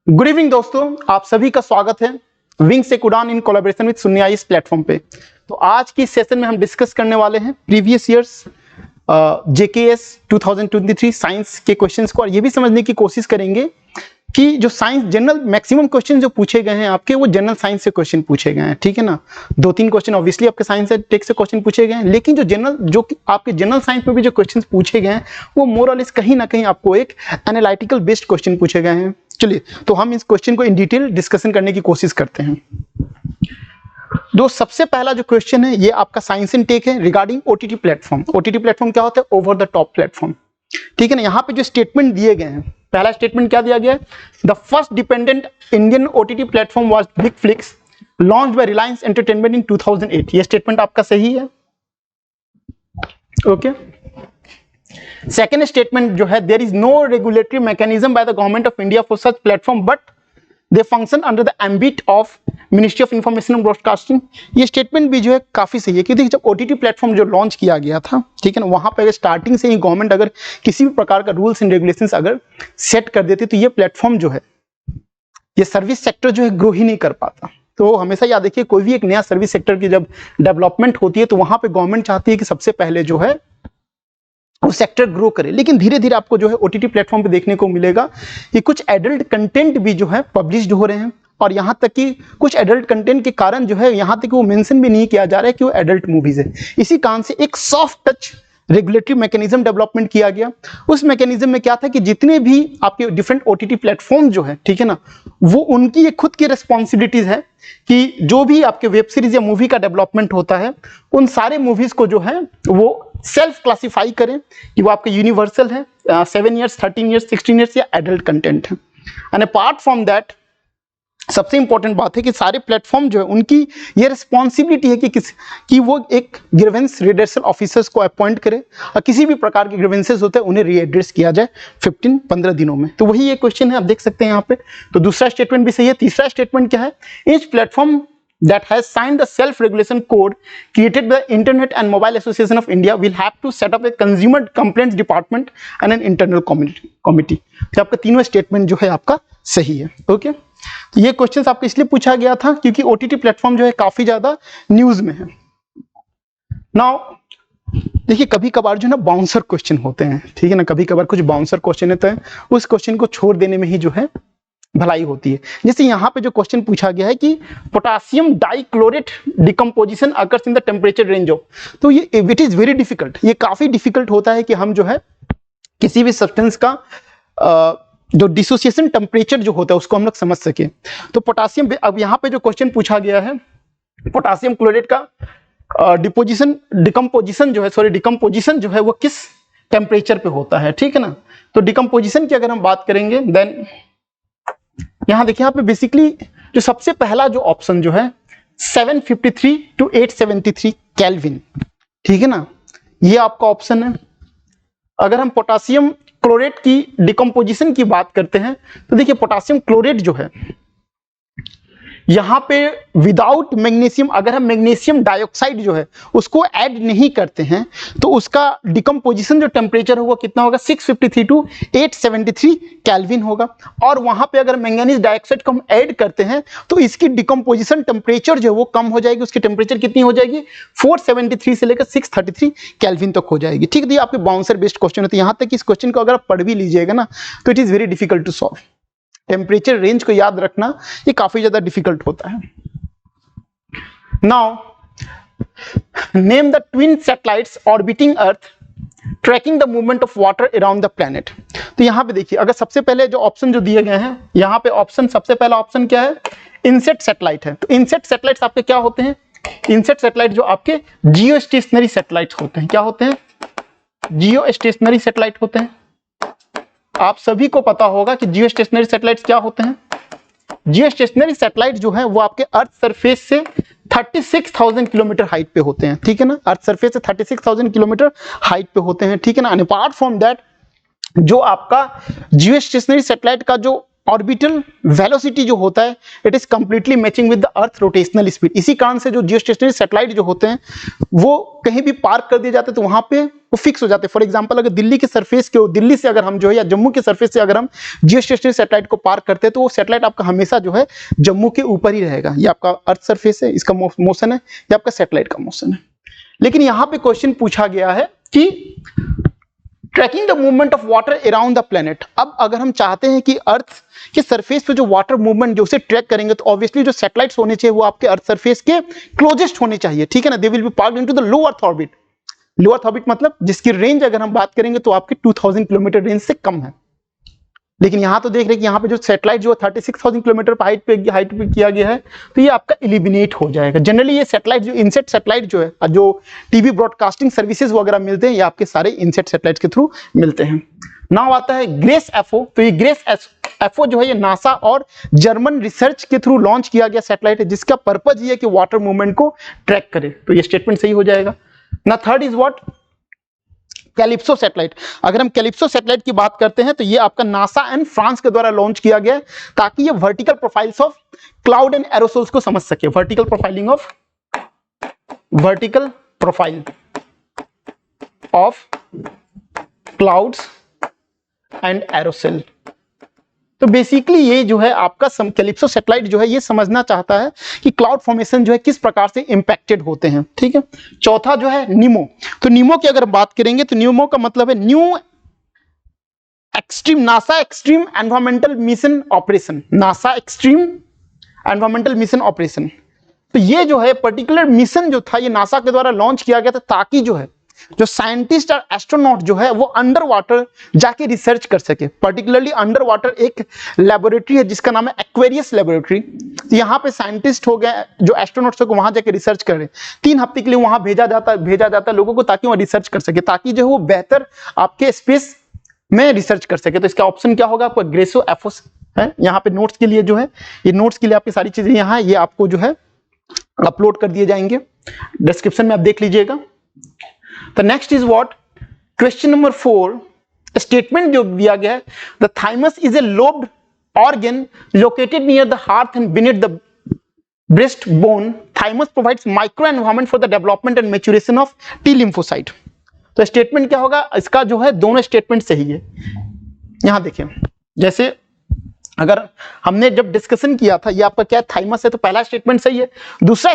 Good evening दोस्तों, आप सभी का स्वागत है विंग से उड़ान इन कोलैबोरेशन विद शून्य इस प्लेटफॉर्म पे। तो आज की सेशन में हम डिस्कस करने वाले हैं प्रीवियस ईयर्स जेकेएस 2023 साइंस के क्वेश्चंस को, और ये भी समझने की कोशिश करेंगे कि जो साइंस जनरल मैक्सिमम क्वेश्चन जो पूछे गए हैं आपके, वो जनरल साइंस से क्वेश्चन पूछे गए हैं, ठीक है ना। 2-3 क्वेश्चन ऑब्वियसली आपके साइंस से टेक्स्ट से क्वेश्चन पूछे गए हैं, लेकिन जो आपके जनरल साइंस में भी जो क्वेश्चन पूछे गए हैं वो मोर और लेस कहीं ना कहीं आपको एक एनालिटिकल बेस्ड क्वेश्चन पूछे गए हैं। चलिए, तो हम इस क्वेश्चन को इन डिटेल डिस्कशन करने की कोशिश करते हैं। सबसे पहला जो क्वेश्चन है ये आपका साइंस इन टेक है regarding OTT platform. OTT platform क्या होता है? ओवर द टॉप प्लेटफॉर्म, ठीक है ना। यहाँ पे जो स्टेटमेंट दिए गए हैं, पहला स्टेटमेंट क्या दिया गया है? The first dependent Indian OTT platform was big flix launched by Reliance entertainment इन 2008। ये स्टेटमेंट आपका सही है, ओके। सेकेंड स्टेटमेंट जो है, there is no regulatory mechanism by the government of India for such platform but they function under the ambit of ministry of information and broadcasting. ये statement भी जो है काफी सही है, क्योंकि जब ओटीटी प्लेटफॉर्म जो लॉन्च किया गया था, ठीक है ना, वहां पर स्टार्टिंग से ही गवर्नमेंट अगर किसी भी प्रकार का रूल्स एंड रेगुलेशंस अगर सेट कर देती तो ये प्लेटफॉर्म जो है, ये सर्विस सेक्टर जो है ग्रो ही नहीं कर पाता। तो हमेशा याद रखिए, कोई भी एक नया सर्विस सेक्टर की जब डेवलपमेंट होती है तो वहां पे गवर्नमेंट चाहती है कि सबसे पहले जो है वो सेक्टर ग्रो करे। लेकिन धीरे धीरे आपको जो है ओटीटी प्लेटफॉर्म पे देखने को मिलेगा कि कुछ एडल्ट कंटेंट भी जो है पब्लिश्ड हो रहे हैं, और यहां तक कि कुछ एडल्ट कंटेंट के कारण जो है यहां तक वो मेंशन भी नहीं किया जा रहा है कि वो एडल्ट मूवीज है। इसी कारण से एक soft touch regulatory mechanism development किया गया। उस मैकेनिज्म में क्या था कि जितने भी आपके डिफरेंट ओटीटी प्लेटफॉर्म जो है, ठीक है ना, वो उनकी एक खुद की रिस्पॉन्सिबिलिटीज है कि जो भी आपके वेब सीरीज या मूवी का डेवलपमेंट होता है, उन सारे मूवीज को जो है वो सेल्फ क्लासिफाई करें कि वो आपके यूनिवर्सल है, 7 ईयर्स, 13 ईयर्स, 16 ईयर्स या एडल्ट कंटेंट है। एंड अपार्ट फ्रॉम दैट, सबसे इंपॉर्टेंट बात है कि सारे प्लेटफॉर्म जो है उनकी ये रिस्पॉन्सिबिलिटी है कि वो एक ग्रीवेंस रिडर्सल ऑफिसर्स को अपॉइंट करे, और किसी भी प्रकार के ग्रीवेंसेस होते हैं उन्हें रीएड्रेस किया जाए 15 दिनों में। तो वही ये क्वेश्चन है, आप देख सकते हैं यहाँ पे। तो दूसरा स्टेटमेंट भी सही है। तीसरा स्टेटमेंट क्या है? Each platform that has signed the self-regulation code created by the Internet and Mobile Association of India will have to set up a consumer complaints department and an internal committee। तो आपका तीनों statement जो है आपका सही है, okay. तो ये क्वेश्चंस आपको इसलिए पूछा गया था क्योंकि ओटीटी प्लेटफॉर्म जो है काफी ज्यादा न्यूज में है। नाउ देखिए, कभी कभार जो है ना बाउंसर क्वेश्चन होते हैं, ठीक है ना, कभी कभार कुछ बाउंसर क्वेश्चन होते हैं, उस क्वेश्चन को छोड़ देने में ही जो है भलाई होती है। जैसे यहाँ पे जो क्वेश्चन पूछा गया है कि potassium dichlorate decomposition occurs in the temperature range of, तो ये इट इज वेरी डिफिकल्ट। ये काफी डिफिकल्ट होता है कि हम जो है किसी भी सब्सटेंस का जो डिसोसिएशन टेम्परेचर जो होता है उसको हम लोग समझ सके। तो पोटासियम, अब यहाँ पे जो क्वेश्चन पूछा गया है, पोटासियम क्लोरेट का डिकम्पोजिशन जो है वो किस टेम्परेचर पे होता है, ठीक है ना। तो डिकम्पोजिशन की अगर हम बात करेंगे, देन यहां देखिए, यहाँ पे बेसिकली जो सबसे पहला जो ऑप्शन जो है 753 to 873 केल्विन, ठीक है ना, ये आपका ऑप्शन है। अगर हम पोटासियम क्लोरेट की डिकम्पोजिशन की बात करते हैं तो देखिए, पोटासियम क्लोरेट जो है यहां पे विदाउट मैग्नीशियम, अगर हम मैग्नीशियम डाइऑक्साइड जो है उसको ऐड नहीं करते हैं तो उसका डिकम्पोजिशन जो टेम्परेचर होगा कितना होगा? 653 to 873 केल्विन होगा। और वहां पे अगर मैंगनीज डाइऑक्साइड को हम ऐड करते हैं तो इसकी डिकम्पोजिशन टेम्परेचर जो है वो कम हो जाएगी। उसकी टेम्परेचर कितनी हो जाएगी? 473 से लेकर 633 केल्विन तक हो जाएगी, ठीक है। तो ये आपके बाउंसर बेस्ड क्वेश्चन होते हैं। यहां तक इस क्वेश्चन को अगर आप पढ़ भी लीजिएगा ना तो it is very difficult to solve. Temperature range को याद रखना ये काफी ज्यादा डिफिकल्ट होता है। Now name the twin satellites orbiting earth tracking the movement of water around the planet. तो यहां पे देखिए, अगर सबसे पहले जो ऑप्शन जो दिए गए हैं यहां पे ऑप्शन, सबसे पहला ऑप्शन क्या है? इनसेट सैटेलाइट है। तो इनसेट सैटेलाइट्स आपके क्या होते हैं? इनसेट सैटेलाइट जो आपके जियो स्टेशनरी सैटेलाइट होते हैं। क्या होते हैं? जियो स्टेशनरी सैटेलाइट होते हैं। आप सभी को पता होगा कि जियो स्टेशनरी सैटेलाइट्स क्या होते हैं। जियो स्टेशनरी सैटेलाइट जो है वो आपके अर्थ सरफेस से 36,000 किलोमीटर हाइट पे होते हैं, ठीक है ना। अर्थ सरफेस से 36,000 किलोमीटर हाइट पे होते हैं, ठीक है ना। एंड अपार्ट फ्रॉम दैट, जो आपका जियो स्टेशनरी सैटेलाइट का जो ऑर्बिटल वेलोसिटी जो होता है it is completely matching with the earth rotational speed. इसी कारण से जो जियोस्टेशनरी सैटेलाइट जो होते हैं वो कहीं भी पार्क कर दिए जाते हैं तो वहां पे वो फिक्स हो जाते हैं। फॉर एग्जांपल अगर दिल्ली के सरफेस के, दिल्ली से अगर हम जो है या जम्मू के सरफेस से अगर हम जियोस्टेशनरी सैटेलाइट को पार्क करते हैं तो वो सैटेलाइट आपका हमेशा जो है जम्मू के ऊपर ही रहेगा। ये आपका अर्थ सरफेस है, इसका मोशन है, ये आपका सैटेलाइट का मोशन है। लेकिन यहां पे क्वेश्चन पूछा गया है कि trekking the movement of water around the planet. अब अगर हम चाहते हैं कि अर्थ के सरफेस पे जो वाटर मूवमेंट जो उसे ट्रैक करेंगे तो ऑब्वियसली जो सैटेलाइट्स होने चाहिए वो आपके अर्थ सरफेस के क्लोजेस्ट होने चाहिए, ठीक है ना। They will be parked into the low earth orbit. Low earth orbit मतलब जिसकी रेंज अगर हम बात करेंगे तो आपके 2000 किलोमीटर रेंज से कम है। लेकिन यहां तो देख रहे हैं कि यहां पे जो सैटेलाइट जो 36,000 किलोमीटर हाइट पे किया गया है तो ये आपका एलिमिनेट हो जाएगा। जनरली ये सैटेलाइट जो इनसेट सैटेलाइट जो है जो टीवी ब्रॉडकास्टिंग सर्विसेज वगैरह मिलते हैं ये आपके सारे इनसेट सैटेलाइट के थ्रू मिलते हैं। नाउ आता है ग्रेस एफओ। तो ये ग्रेस एफओ जो है ये नासा और जर्मन रिसर्च के थ्रू लॉन्च किया गया सैटेलाइट है जिसका पर्पज ये है कि वाटर मूवमेंट को ट्रैक करे। तो ये स्टेटमेंट सही हो जाएगा ना। Third is what, calypso satellite. अगर हम कैलिप्सो सैटेलाइट की बात करते हैं तो ये आपका नासा एंड फ्रांस के द्वारा लॉन्च किया गया है ताकि ये vertical profiles of cloud and aerosols को समझ सके। Vertical profile of clouds and aerosol. तो बेसिकली ये जो है आपका कैलिप्सो सैटेलाइट जो है ये समझना चाहता है कि क्लाउड फॉर्मेशन जो है किस प्रकार से इंपैक्टेड होते हैं, ठीक है। चौथा जो है नीमो। तो नीमो की अगर बात करेंगे तो नीमो का मतलब है new extreme NASA extreme environmental mission operation. NASA extreme environmental mission operation. तो ये जो है पर्टिकुलर मिशन जो था ये नासा के द्वारा लॉन्च किया गया था ताकि जो है जो साइंटिस्ट और एस्ट्रोनॉट जो है वो अंडर वाटर जाके रिसर्च कर सके। पर्टिकुलरली अंडर वाटर एक लेबोरेटरी है जिसका नाम है एक्वेरियस लेबोरेटरी। तो यहाँ पे साइंटिस्ट हो गए जो एस्ट्रोनॉट्स हो वहां जाके रिसर्च कर रहे हैं। 3 हफ्ते के लिए वहां भेजा जाता है लोगों को ताकि वहां रिसर्च कर सके, ताकि जो है वो बेहतर आपके स्पेस में रिसर्च कर सके। तो इसका ऑप्शन क्या होगा आपका ग्रेसो एफोस है। यहाँ पे नोट्स के लिए जो है ये नोट्स के लिए आपकी सारी चीजें यहाँ ये आपको जो है अपलोड कर दिए जाएंगे, डिस्क्रिप्शन में आप देख लीजिएगा। The next is what? Question number 4, statement जो दिया गया है, the thymus is a lobed organ located near the heart and beneath the breastbone. Thymus provides microenvironment for the development and maturation of T lymphocyte. तो statement क्या होगा इसका जो है दोनों स्टेटमेंट सही है। यहां देखिए जैसे अगर हमने जब डिस्कशन किया था ये आपका क्या थाइमस है तो पहला स्टेटमेंट सही है। दूसरा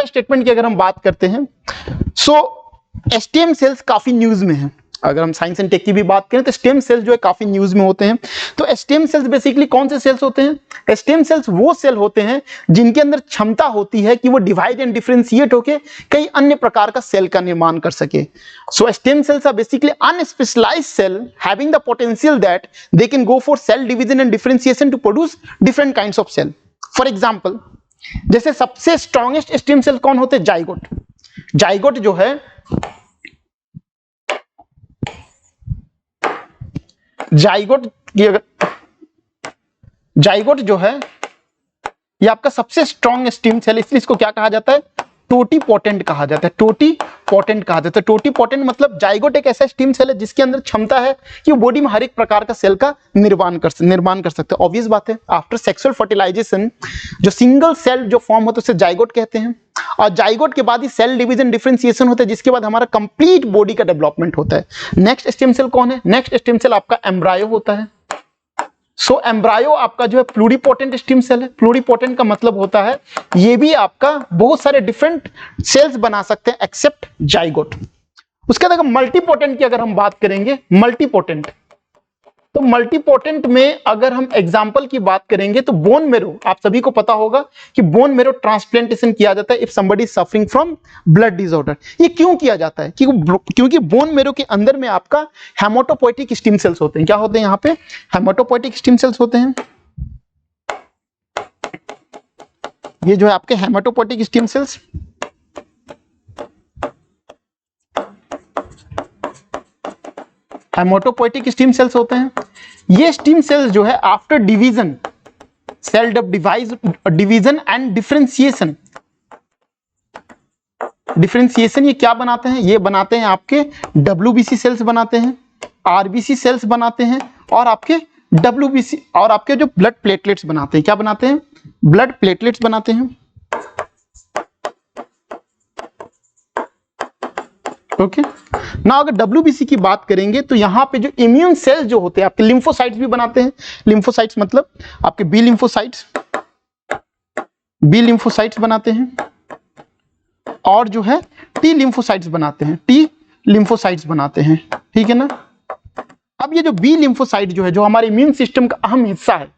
स्टेटमेंट की अगर हम बात करते हैं सो स्टेम सेल्स काफी न्यूज में है। अगर हम साइंस एंड टेक की भी बात करें तो स्टेम सेल्स जो है काफी न्यूज में होते हैं। तो स्टेम सेल्स बेसिकली कौन से सेल्स होते हैं? स्टेम सेल्स वो सेल होते हैं जिनके अंदर क्षमता होती है कि वो डिवाइड एंड डिफरेंशिएट होके कई अन्य प्रकार का सेल का निर्माण कर सके। So stem cells are basically unspecialised cell having the potential that they can go for cell division and differentiation to produce different kinds of cell. For example जैसे सबसे स्ट्रॉन्गेस्ट स्टेम सेल कौन होते हैं? Zygote. Zygote जो है zygote जो है ये आपका सबसे स्ट्रॉन्ग स्टेम सेल, इसलिए इसको क्या कहा जाता है? टोटीपोटेंट कहा जाता है। टोटीपोटेंट कहा जाता है। टोटीपोटेंट मतलब जाइगोट एक ऐसा स्टेम सेल है जिसके अंदर क्षमता है कि वो बॉडी में हर एक प्रकार का सेल का निर्माण कर सकते हैं। ऑब्वियस बात है आफ्टर सेक्सुअल फर्टिलाइजेशन जो सिंगल सेल जो फॉर्म होता है उसे जाइगोट कहते हैं। और जाइगोट के बाद ही सेल डिवीजन डिफरेंशिएशन होता है जिसके बाद हमारा कंप्लीट बॉडी का डेवलपमेंट होता है। नेक्स्ट स्टेम सेल कौन है? नेक्स्ट स्टेम सेल आपका एम्ब्रायो होता है। सो एम्ब्रायो आपका जो है प्लूरिपोटेंट स्टेम सेल है। प्लूरिपोटेंट का मतलब होता है ये भी आपका बहुत सारे डिफरेंट सेल्स बना सकते हैं एक्सेप्ट जाइगोट। उसके बाद अगर मल्टीपोटेंट की अगर हम बात करेंगे, मल्टीपोटेंट तो मल्टीपोटेंट में अगर हम एग्जांपल की बात करेंगे तो बोन मेरो, आप सभी को पता होगा कि बोन मेरो ट्रांसप्लांटेशन किया जाता है if somebody is suffering from blood disorder. ये क्यों किया जाता है? क्योंकि बोन मेरो के अंदर में आपका हेमाटोपोइटिक स्टेम सेल्स होते हैं। क्या होते हैं? यहाँ पे हेमाटोपोइटिक स्टेम सेल्स होते हैं। ये जो है आपके haematopoietic stem cells, haematopoietic stem cells होते हैं। ये स्टेम सेल्स जो है after division, cell division and differentiation ये क्या बनाते हैं? ये बनाते हैं आपके WBC सेल्स बनाते हैं। आरबीसी सेल्स बनाते हैं और आपके डब्ल्यूबीसी और आपके जो ब्लड प्लेटलेट्स बनाते हैं, क्या बनाते हैं? ब्लड प्लेटलेट्स बनाते हैं। ओके, ना अगर डब्ल्यूबीसी की बात करेंगे तो यहां पे जो इम्यून सेल्स जो होते हैं आपके लिम्फोसाइट्स भी बनाते हैं। लिम्फोसाइट्स मतलब आपके बी लिम्फोसाइट्स बनाते हैं और जो है टी लिम्फोसाइट्स बनाते हैं, ठीक है ना। अब ये जो बी लिम्फोसाइट जो है, जो हमारे इम्यून सिस्टम का अहम हिस्सा है,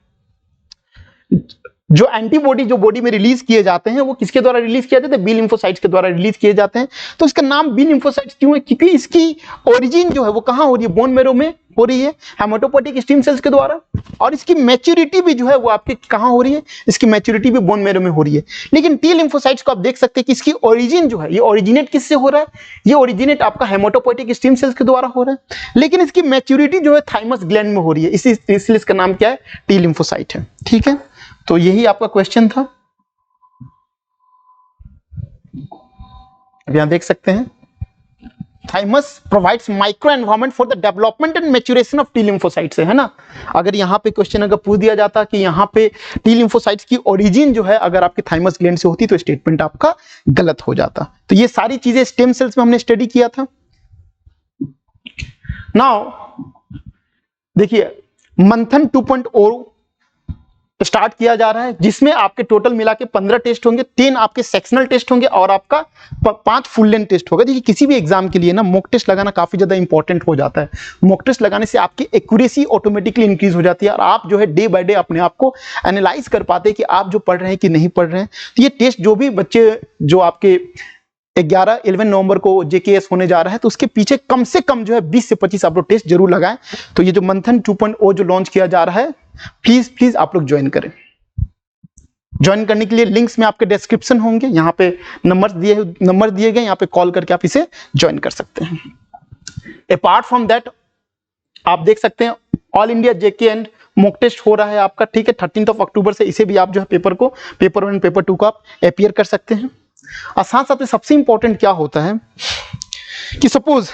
जो एंटीबॉडी जो बॉडी में रिलीज किए जाते हैं वो किसके द्वारा रिलीज किए जाते हैं? बी लिम्फोसाइट्स के द्वारा रिलीज किए जाते हैं। तो इसका नाम बी लिम्फोसाइट्स क्यों है? क्योंकि इसकी ओरिजिन जो है वो कहां हो रही है? बोन मैरो में हो रही है, हेमाटोपोएटिक स्टेम सेल्स के द्वारा। और इसकी मैच्योरिटी भी जो है वो आपके कहां हो रही है? इसकी मैच्योरिटी भी बोन मैरो में हो रही है। लेकिन टी लिम्फोसाइट्स को आप देख सकते हैं कि इसकी ओरिजिन जो है, ये ओरिजिनेट किससे हो रहा है? ये ओरिजिनेट आपका हेमाटोपोएटिक स्टेम सेल्स के द्वारा हो रहा है, लेकिन इसकी मैच्योरिटी जो है थाइमस ग्लैंड में हो रही है, इसलिए इसका नाम क्या है? टी लिम्फोसाइट है। ठीक है, तो यही आपका क्वेश्चन था। अब यहां देख सकते हैं, thymus provides micro environment for the development and maturation of T lymphocytes, है ना। अगर यहां पे क्वेश्चन अगर पूछ दिया जाता कि यहां पे टी लिम्फोसाइट्स की ओरिजिन जो है अगर आपके थाइमस ग्लैंड से होती तो स्टेटमेंट आपका गलत हो जाता। तो ये सारी चीजें स्टेम सेल्स में हमने स्टडी किया था। नाउ देखिए, मंथन 2.0 स्टार्ट किया जा रहा है, जिसमें आपके टोटल मिला के 15 टेस्ट होंगे, 3 आपके सेक्शनल टेस्ट होंगे और आपका 5 फुल लेंथ टेस्ट होगा। देखिए, किसी भी एग्जाम के लिए ना मॉक टेस्ट लगाना काफी ज्यादा इंपॉर्टेंट हो जाता है। मॉक टेस्ट लगाने से आपकी एक्यूरेसी ऑटोमेटिकली इंक्रीज हो जाती है और आप जो है डे बाय डे अपने आप को एनालाइज कर पाते हैं कि आप जो पढ़ रहे हैं कि नहीं पढ़ रहे हैं। तो ये टेस्ट जो भी बच्चे जो आपके 11 नवंबर को जेकेएस होने जा रहा है, तो उसके पीछे कम से कम जो है 20 से 25 आप लोग टेस्ट जरूर लगाएं। तो ये जो मंथन 2.0 जो लॉन्च किया जा रहा है, प्लीज आप लोग ज्वाइन करें। ज्वाइन करने के लिए लिंक्स में आपके डिस्क्रिप्शन होंगे, यहाँ पे नंबर दिए गए, यहाँ पे कॉल करके आप इसे ज्वाइन कर सकते हैं। अपार्ट फ्रॉम दैट आप देख सकते हैं all India JK and mock test हो रहा है आपका, ठीक है, 13 अक्टूबर से। इसे भी आप जो है पेपर 1 पेपर 2 को आप अपीयर कर सकते हैं। और साथ साथ सबसे इंपॉर्टेंट क्या होता है कि सपोज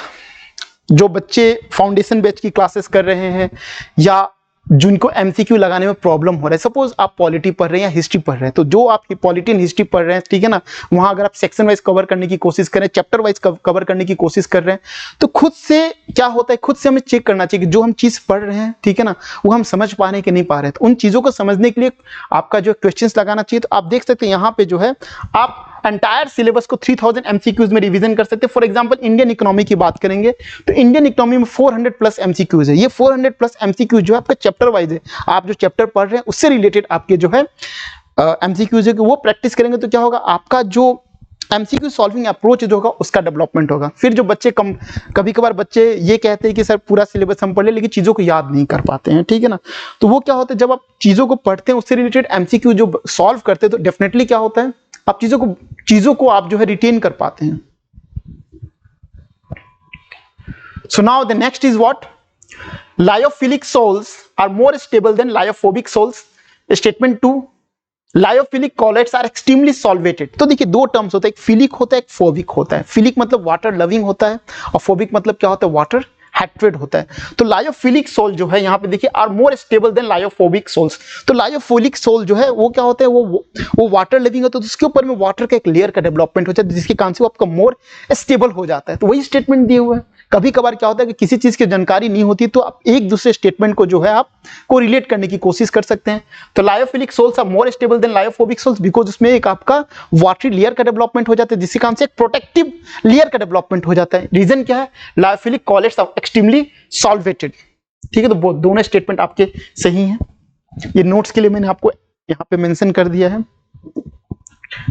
जो बच्चे फाउंडेशन बैच की क्लासेस कर रहे हैं या जिनको एमसीक्यू लगाने में प्रॉब्लम हो रहा है, सपोज आप पॉलिटी पढ़ रहे हैं या हिस्ट्री पढ़ रहे हैं, तो जो आप पॉलिटी एंड हिस्ट्री पढ़ रहे हैं, ठीक है ना, वहां अगर आप सेक्शन वाइज कवर करने की कोशिश करें, चैप्टर वाइज कवर करने की कोशिश कर रहे हैं, तो खुद से क्या होता है, खुद से हमें चेक करना चाहिए कि जो हम चीज पढ़ रहे हैं, ठीक है ना, वो हम समझ पा रहे हैं कि नहीं पा रहे हैं। तो उन चीजों को समझने के लिए आपका जो क्वेश्चंस लगाना चाहिए। तो आप देख सकते हैं यहाँ पे जो है आप एंटायर सिलेबस को 3000 एमसीक्यूज में रिवीजन कर सकते हैं। फॉर एग्जांपल इंडियन इकोनॉमी की बात करेंगे तो इंडियन इकोनॉमी में 400 प्लस एमसीक्यूज है। ये 400 प्लस एमसीक्यूज जो है आपका चैप्टर वाइज है, आप जो चैप्टर पढ़ रहे हैं उससे रिलेटेड आपके जो है एमसीक्यूज है, वो प्रैक्टिस करेंगे तो क्या होगा, आपका जो एमसीक्यू सॉल्विंग अप्रोच जो होगा उसका डेवलपमेंट होगा। फिर जो बच्चे कभी कभार बच्चे ये कहते हैं कि सर पूरा सिलेबस हम पढ़ ले लेकिन चीजों को याद नहीं कर पाते हैं, ठीक है ना, तो वो क्या होता है, जब आप चीजों को पढ़ते हैं उससे रिलेटेड एमसीक्यू जो सॉल्व करते हैं तो डेफिनेटली क्या होता है, आप चीजों को आप जो है रिटेन कर पाते हैं। So now the next is what, lyophilic sols are more stable than lyophobic sols. Statement 2, lyophilic colloids are extremely solvated. तो देखिए दो टर्म्स होता है, एक फिलिक होता है, एक फोबिक होता है। फिलिक मतलब वाटर लविंग होता है और फोबिक मतलब क्या होता है, वाटर हेट्रेड होता है। तो लायोफिलिक सोल जो है यहाँ पे देखिए are more stable than lyophobic sols. तो लायोफिलिक सोल जो है वो क्या होता है, वो वाटर लिविंग होता है, तो उसके ऊपर में वाटर का एक लेयर का डेवलपमेंट होता है जिसके कारण से वो आपका मोर स्टेबल हो जाता है। तो वही स्टेटमेंट दिए हुए हैं। कभी कभार क्या होता है कि किसी चीज की जानकारी नहीं होती तो आप एक दूसरे स्टेटमेंट को जो है आप कोरिलेट करने की कोशिश कर सकते हैं। तो lyophilic sols are more stable than lyophobic sols because उसमें एक आपका वाटरी लेयर का डेवलपमेंट हो जाता है जिसके कारण से एक प्रोटेक्टिव लेयर का डेवलपमेंट हो जाता है। रीजन क्या है, lyophilic colloids are extremely solvated. ठीक है, तो दोनों स्टेटमेंट आपके सही हैं। ये नोट्स के लिए मैंने आपको यहां पे मेंशन कर दिया है।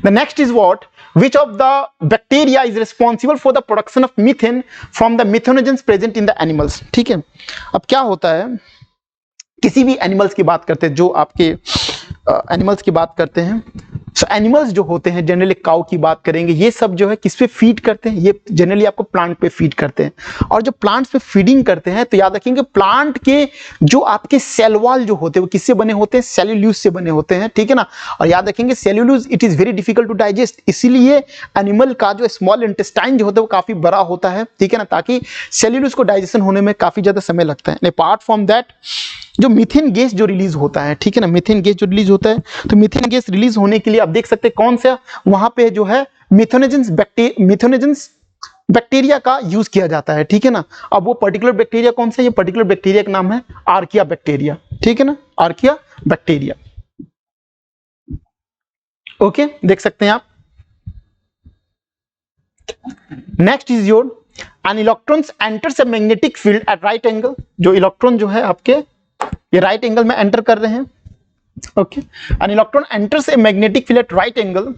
The next is what? Which of the bacteria is responsible for the production of methane from the methanogens present in the animals? ठीक है, अब क्या होता है, किसी भी एनिमल्स की बात करते हैं, जो आपके एनिमल्स की बात करते हैं सो एनिमल्स जो होते हैं, जनरली काऊ की बात करेंगे, ये सब जो है किस पे फीड करते हैं, ये जनरली आपको प्लांट पे फीड करते हैं। और जो प्लांट्स पे फीडिंग करते हैं तो याद रखेंगे प्लांट के जो आपके सेल वॉल जो होते हैं वो किससे बने होते हैं, सेल्यूलोज से बने होते हैं, ठीक है ना। और याद रखेंगे cellulose it is very difficult to digest, इसीलिए एनिमल का जो स्मॉल इंटेस्टाइन जो होता है वो काफी बड़ा होता है, ठीक है ना, ताकि सेल्यूलोज को डाइजेशन होने में काफी ज्यादा समय लगता है। अपार्ट फ्रॉम दैट जो मीथेन गैस जो रिलीज होता है, ठीक है ना, मीथेन गैस जो रिलीज होता है, तो मीथेन गैस रिलीज होने के लिए आप देख सकते हैं कौन सा वहां पे जो है मिथेनोजेंस बैक्टीरिया का यूज किया जाता है, ठीक है ना। अब वो पर्टिकुलर बैक्टीरिया कौन सा है, ये पर्टिकुलर बैक्टीरिया का नाम है आर्किया बैक्टीरिया, ठीक है ना, आर्किया बैक्टीरिया। ओके, देख सकते हैं आप। Next is your an electrons enters a magnetic field at right angle. जो इलेक्ट्रॉन जो है आपके ये राइट एंगल में एंटर कर रहे हैं, okay. An electron enters a magnetic field at right angle,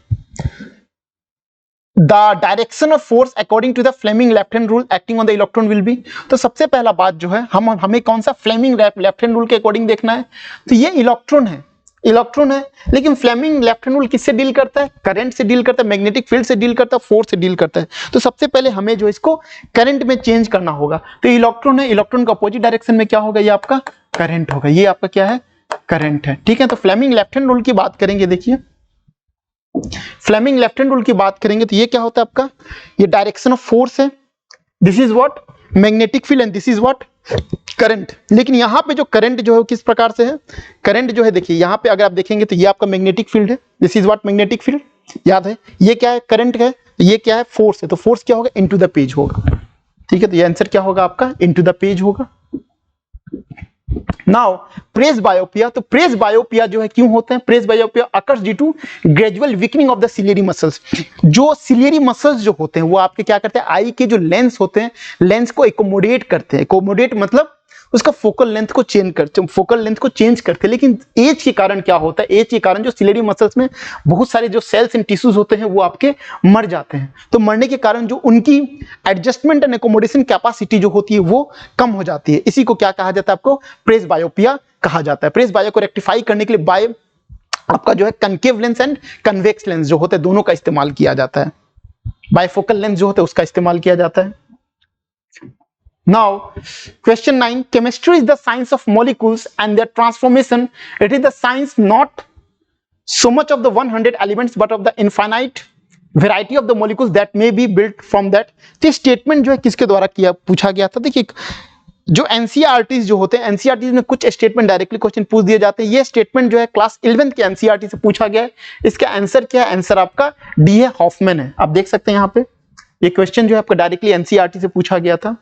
the direction of force according to the Fleming left hand rule acting on the electron will be. तो सबसे पहला बात जो है हमें कौन सा फ्लेमिंग लेफ्ट हैंड रूल के अकॉर्डिंग देखना है। तो ये इलेक्ट्रॉन है, लेकिन फ्लेमिंग लेफ्ट हैंड रूल किससे डील करता है, करंट से डील करता है, मैग्नेटिक फील्ड से डील करता है, फोर्स से डील करता है। तो सबसे पहले हमें जो इसको करंट में चेंज करना होगा। तो इलेक्ट्रॉन है, इलेक्ट्रॉन का अपोजिट डायरेक्शन में क्या होगा, ये आपका करंट होगा, ये आपका क्या है, करंट है, ठीक है। तो फ्लेमिंग लेफ्ट हैंड रूल की बात करेंगे, देखिए फ्लेमिंग लेफ्ट हैंड रूल की बात करेंगे तो ये क्या होता है आपका, ये डायरेक्शन ऑफ फोर्स है, this is what magnetic field and this is what current. लेकिन यहां पे जो करंट जो है किस प्रकार से है, करंट जो है देखिए यहां पे अगर आप देखेंगे तो ये आपका मैग्नेटिक फील्ड है, this is what magnetic field, याद है। ये क्या है, करंट है, ये क्या है, फोर्स है। तो फोर्स क्या होगा, इनटू द पेज होगा, ठीक है। तो ये आंसर क्या होगा आपका, इनटू द पेज होगा। नाउ प्रेस बायोपिया, तो प्रेस बायोपिया जो है क्यों होते हैं, presbyopia occurs due to gradual weakening of the ciliary muscles. जो सिलियरी मसल्स जो होते हैं वो आपके क्या करते हैं, आई के जो लेंस होते हैं, लेंस को एकोमोडेट करते हैं। एकोमोडेट मतलब उसका फोकल लेंथ को चेंज करते हैं। लेकिन एज के कारण क्या होता है, एज के कारण जो सिलियरी मसल्स में बहुत सारे जो सेल्स एंड टिश्यूज होते हैं वो आपके मर जाते हैं। तो मरने के कारण जो उनकी एडजस्टमेंट एंड एकोमोडेशन कैपेसिटी जो होती है वो कम हो जाती है। इसी को क्या कहा जाता है, आपको प्रेस बायोपिया कहा जाता है। प्रेस बायो को रेक्टिफाई करने के लिए बाय आपका जो है concave lens and convex lens जो होते हैं दोनों का इस्तेमाल किया जाता है। बायफोकल लेंस जो होता है उसका इस्तेमाल किया जाता है। Now, question 9, chemistry is the science of molecules and their transformation. It is the science not so much of the 100 elements but of the infinite variety of the molecules that may be built from that. तो statement जो है किसके द्वारा किया पूछा गया था, देखिए जो एनसीईआरटी जो होते हैं, एनसीईआरटी में कुछ स्टेटमेंट डायरेक्टली क्वेश्चन पूछ दिए जाते हैं। ये स्टेटमेंट जो है क्लास 11th के एनसीईआरटी से पूछा गया है। इसका आंसर क्या है, आंसर आपका डी है, हॉफमैन है। आप देख सकते हैं यहाँ पे ये क्वेश्चन जो है आपका डायरेक्टली एनसीईआरटी से पूछा गया था।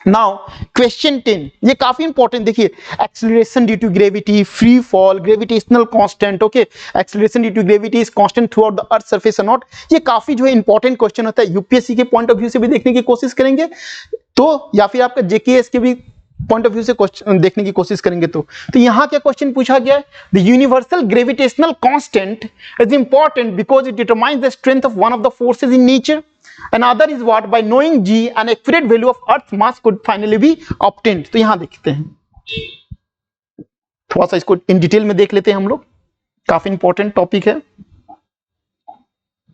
नाउ क्वेश्चन 10, ये काफी इंपॉर्टेंट, देखिए acceleration due to gravity, free fall, gravitational constant, okay, acceleration due to gravity is constant throughout the earth surface और नॉट। ये काफी जो है इंपॉर्टेंट क्वेश्चन होता है, यूपीएससी के पॉइंट ऑफ व्यू से भी देखने की कोशिश करेंगे तो, या फिर आपका जेकेएस के भी पॉइंट ऑफ व्यू से क्वेश्चन देखने की कोशिश करेंगे तो यहां क्या क्वेश्चन पूछा गया है, the universal gravitational constant is important because it determines the strength of one of the forces in nature. Another is what, by knowing g, an accurate value of Earth's mass could finally be obtained। तो यहां देखते हैं, थोड़ा सा इसको in detail में देख लेते हैं हम लोग, काफी इंपॉर्टेंट टॉपिक है।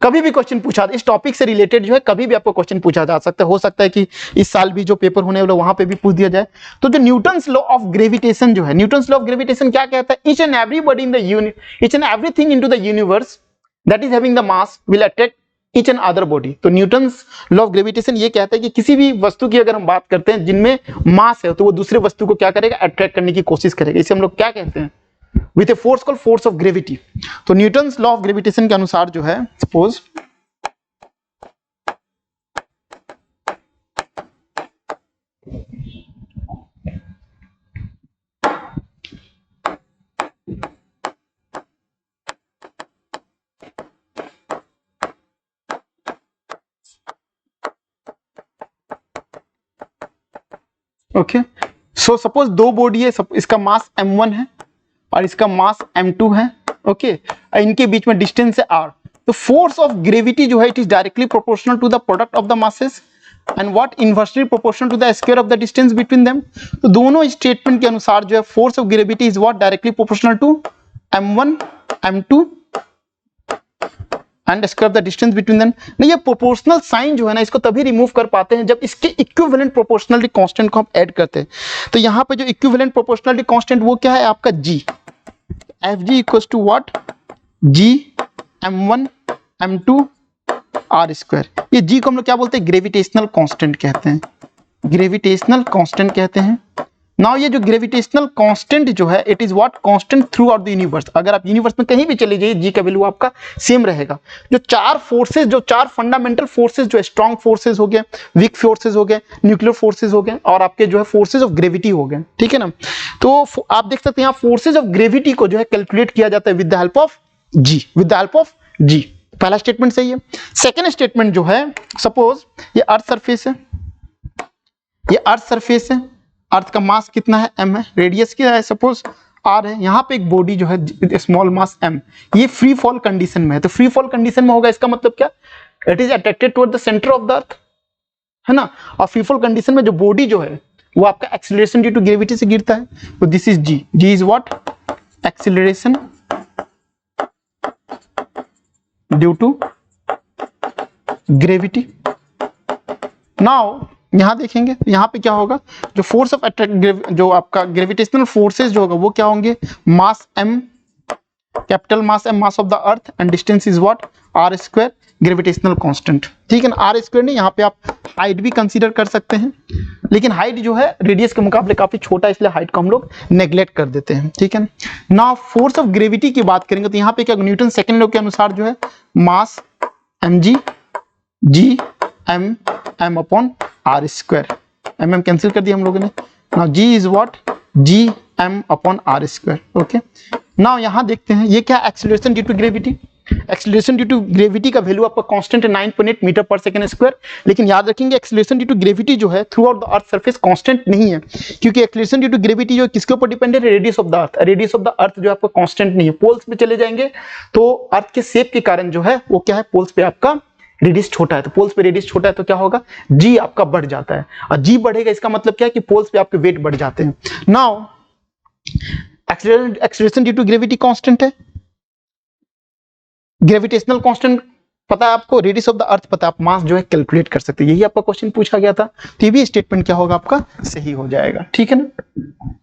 कभी भी क्वेश्चन पूछा, इस टॉपिक से रिलेटेड जो है कभी भी आपको क्वेश्चन पूछा जा सकता है। हो सकता है कि इस साल भी जो पेपर होने वाला वहां पे भी पूछ दिया जाए। तो जो न्यूटन्स लॉ ऑफ ग्रेविटेशन जो है, न्यूटन्स लॉ ऑफ ग्रेविटेशन क्या कहता है, each and everybody in the universe, each and everything into the universe that is having the mass will attract each and other body. तो Newton's law of gravitation ये कहता है कि किसी भी वस्तु की अगर हम बात करते हैं जिनमें मास है तो वो दूसरे वस्तु को क्या करेगा, अट्रैक्ट करने की कोशिश करेगा। इसे हम लोग क्या कहते हैं, with a force called force of gravity. तो न्यूटन्स लॉ ऑफ ग्रेविटेशन के अनुसार जो है, सपोज ओके, सो सपोज दो बॉडी है, इसका मास m1 है और इसका मास m2 है, ओके, इनके बीच में डिस्टेंस है r। तो फोर्स ऑफ ग्रेविटी जो है it is directly proportional to the product of the masses and what, inversely proportional to the square of the distance between them. तो दोनों स्टेटमेंट के अनुसार जो है force of gravity is what, directly proportional to m1 m2 and describe the distance between them. नहीं, ये proportional sign जो है ना, इसको तभी रिमूव कर पाते हैं जब इसके इक्विवेलेंट प्रोपोर्शनलिटी कांस्टेंट को हम ऐड करते हैं। तो यहाँ पे जो इक्विवेलेंट प्रोपोर्शनलिटी कांस्टेंट वो क्या है आपका g, fg equals to what, g m1 m2 r square. ये g को हम लोग क्या बोलते हैं, ग्रेविटेशनल कांस्टेंट कहते हैं, ग्रेविटेशनल कांस्टेंट कहते हैं। नाउ ये जो ग्रेविटेशनल कांस्टेंट जो है, it is what, constant throughout the universe. अगर आप यूनिवर्स में कहीं भी चले जाइए, जी का वैल्यू आपका सेम रहेगा। जो चार फोर्सेस, जो चार फंडामेंटल फोर्सेस जो है, स्ट्रॉन्ग फोर्सेस हो गए, वीक फोर्सेस हो गए, न्यूक्लियर फोर्सेस हो गए, और आपके जो है फोर्सेस ऑफ ग्रेविटी हो गए, ठीक है ना। तो आप देख सकते हैं यहाँ फोर्सेज ऑफ ग्रेविटी को जो है कैलकुलेट किया जाता है with the help of G, with the help of G. पहला स्टेटमेंट सही है। सेकेंड स्टेटमेंट जो है, सपोज ये अर्थ सरफेस है, ये अर्थ सरफेस है, अर्थ का मास कितना है, m है, रेडियस क्या है, सपोज r है, यहाँ पे एक बॉडी जो है स्मॉल मास m, ये फ्री फॉल कंडीशन में है। तो फ्री फॉल कंडीशन में होगा, इसका मतलब क्या, it is attracted toward the centre of the अर्थ, है ना। और फ्री फॉल कंडीशन में जो बॉडी जो है वो आपका एक्सीलरेशन ड्यू टू ग्रेविटी से गिरता है। तो this is g, g is what, acceleration due to gravity. Now यहां देखेंगे, यहां पे क्या होगा, जो फोर्स ऑफ अट्रैक्ट, जो आपका ग्रेविटेशनल फोर्सेस जो होगा वो क्या होंगे, मास m, capital mass m, mass of the earth, and distance is what, r square, gravitational constant, ठीक है ना। r स्क्वायर नहीं, यहाँ पे आप हाइट भी कंसीडर कर सकते हैं, लेकिन हाइट जो है रेडियस के मुकाबले काफी छोटा है, इसलिए हाइट को हम लोग नेग्लेक्ट कर देते हैं, ठीक है ना। नाउ फोर्स ऑफ ग्रेविटी की बात करेंगे तो यहाँ पे क्या, न्यूटन सेकेंड लॉ के अनुसार जो है mass mg, g m m upon r square, mm cancel कर दिया हम लोगों ने। नाउ g is what, g m upon r square, okay. Now यहां देखते हैं ये क्या, acceleration due to gravity. Acceleration due to gravity का वैल्यू आपका कांस्टेंट है 9.8 मीटर पर सेकंड स्क्वायर, लेकिन याद रखेंगे एक्सीलरेशन ड्यू टू ग्रेविटी जो है through out the earth surface constant नहीं है, क्योंकि एक्सीलरेशन ड्यू टू ग्रेविटी जो किसके ऊपर डिपेंडेंट है, radius of the earth. Radius of the अर्थ जो आपका कांस्टेंट नहीं है, पोल्स पे चले जाएंगे तो अर्थ के शेप के कारण जो है वो क्या है, पोल्स पे आपका रेडियस छोटा है, तो पोल्स पे रेडियस छोटा है तो क्या होगा, जी आपका बढ़ जाता है, और जी बढ़ेगा इसका मतलब क्या है कि पोल्स पे आपके वेट बढ़ जाते हैं। Now acceleration due to gravity constant है, ग्रेविटेशनल कांस्टेंट पता है आपको, रेडियस ऑफ द अर्थ पता है, आप मास जो है कैलकुलेट कर सकते हैं, यही आपका क्वेश्चन पूछा गया था। तो ये भी स्टेटमेंट क्या होगा आपका, सही हो जाएगा, ठीक है ना।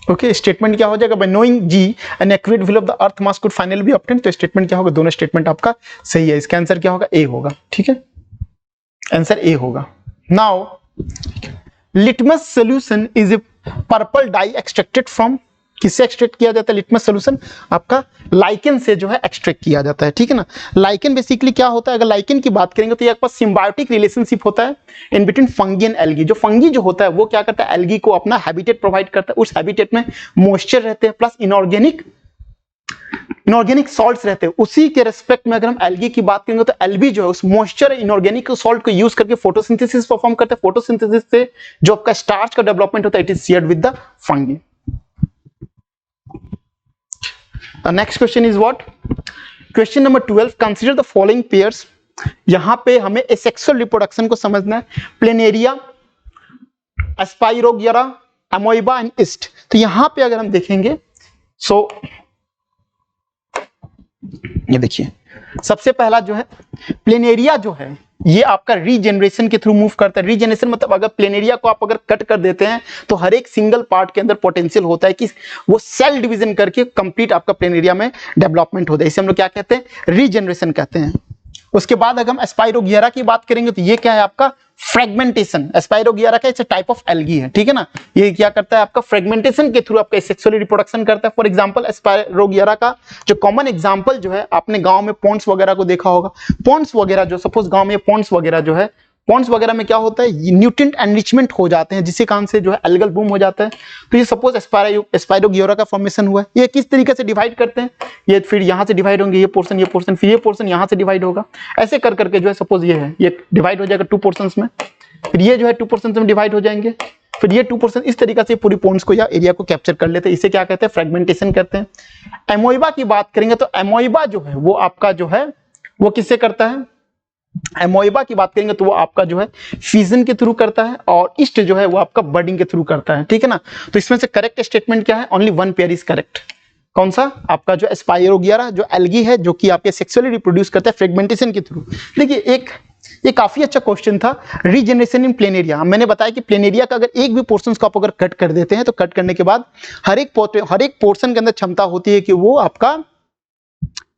ओके, स्टेटमेंट क्या हो जाएगा, by knowing G an accurate value of the earth mass could finally be obtained. तो स्टेटमेंट क्या होगा, दोनों स्टेटमेंट आपका सही है, इसका आंसर क्या होगा, ए होगा, ठीक है, आंसर ए होगा। Now litmus solution is a purple dye extracted from, किससे एक्सट्रैक्ट किया जाता है लिटमस सॉल्यूशन, आपका लाइकेन से जो है एक्सट्रैक्ट किया जाता है, ठीक है ना। लाइकेन बेसिकली क्या होता है, अगर लाइकेन की बात करेंगे तो ये आपका सिम्बायोटिक रिलेशनशिप होता है in between fungi and algae. जो फंगी जो होता है वो क्या करता है, एल्गी को अपना हैबिटेट प्रोवाइड करता है, उस हैबिटेट में मॉइस्चर रहते हैं प्लस इनऑर्गेनिक सॉल्ट्स रहते हैं। उसी के रेस्पेक्ट में अगर हम एल्गी की बात करेंगे तो एल्गी जो है उस मॉइस्चर इनऑर्गेनिक सॉल्ट को यूज करके फोटोसिंथेसिस परफॉर्म करते हैं। फोटोसिंथेसिस से जो आपका स्टार्च का डेवलपमेंट होता है, it is shared with the fungi. Next question is what, question number 12, consider the following pairs. यहां पे हमें एसेक्सुअल रिप्रोडक्शन को समझना है, प्लेनेरिया, एस्पाइरोगियरा, अमोइबा एंड ईस्ट। तो यहां पे अगर हम देखेंगे सो ये देखिए, सबसे पहला जो है प्लेनेरिया जो है ये आपका रीजनरेशन के थ्रू मूव करता है। रीजनरेशन मतलब अगर प्लेनेरिया को आप अगर कट कर देते हैं तो हर एक सिंगल पार्ट के अंदर पोटेंशियल होता है कि वो सेल डिवीजन करके कंप्लीट आपका प्लेनेरिया में डेवलपमेंट होता है, इसे हम लोग क्या कहते हैं, रीजनरेशन कहते हैं। उसके बाद अगर हम एस्पाइरोगियरा की बात करेंगे तो ये क्या है आपका फ्रेगमेंटेशन। एस्पाइरोगियरा का it's a type of algae है, ठीक है ना। ये क्या करता है आपका फ्रेगमेंटेशन के थ्रू आपका सेक्सुअली रिप्रोडक्शन करता है। फॉर एग्जांपल एस्पाइरोगियरा का जो कॉमन एग्जांपल जो है, आपने गांव में पॉन्ड्स वगैरह को देखा होगा। पॉन्ड्स वगैरह जो सपोज गांव में पॉन्ड्स वगैरह जो है, पॉन्ड्स वगैरह में क्या होता है, न्यूट्रिएंट एनरिचमेंट हो जाते हैं जिसके कारण से जो है एल्गल बूम हो जाता है। तो ये सपोज एस्पाइरोगियरा का फॉर्मेशन हुआ है। ये किस तरीके से डिवाइड करते हैं, ये फिर यहाँ से डिवाइड होंगे, ये पोर्शन फिर ये पोर्शन यहाँ से डिवाइड होगा, ऐसे कर करके जो है सपोज ये है, ये डिवाइड हो जाएगा 2 पोर्शंस में, फिर ये जो है 2 पोर्शंस में डिवाइड हो जाएंगे, फिर ये 2 पोर्शन, इस तरीके से पूरी पॉन्ड्स को या एरिया को कैप्चर कर लेते हैं। इसे क्या कहते हैं, फ्रेगमेंटेशन करते हैं। एमोइबा की बात करेंगे तो एमोइबा जो है वो आपका जो है वो किससे करता है, एमोइबा की बात करेंगे तो वो आपका जो है फिजन के थ्रू करता है, और ईस्ट जो है वो आपका बर्डिंग के थ्रू करता है, ठीक है ना। तो इसमें से करेक्ट स्टेटमेंट क्या है, only one pair is correct. कौन सा, आपका जो स्पाइरोगियरा जो एल्गी है जो कि आपके सेक्सुअली रिप्रोड्यूस करता है फ्रेगमेंटेशन के थ्रू। देखिए ये काफी अच्छा क्वेश्चन था, रीजनरेशन इन प्लेनेरिया। मैंने बताया कि प्लेनेरिया का अगर एक भी पोर्शन को आप अगर कट कर देते हैं तो कट करने के बाद हर एक पोर्शन के अंदर क्षमता होती है कि वो आपका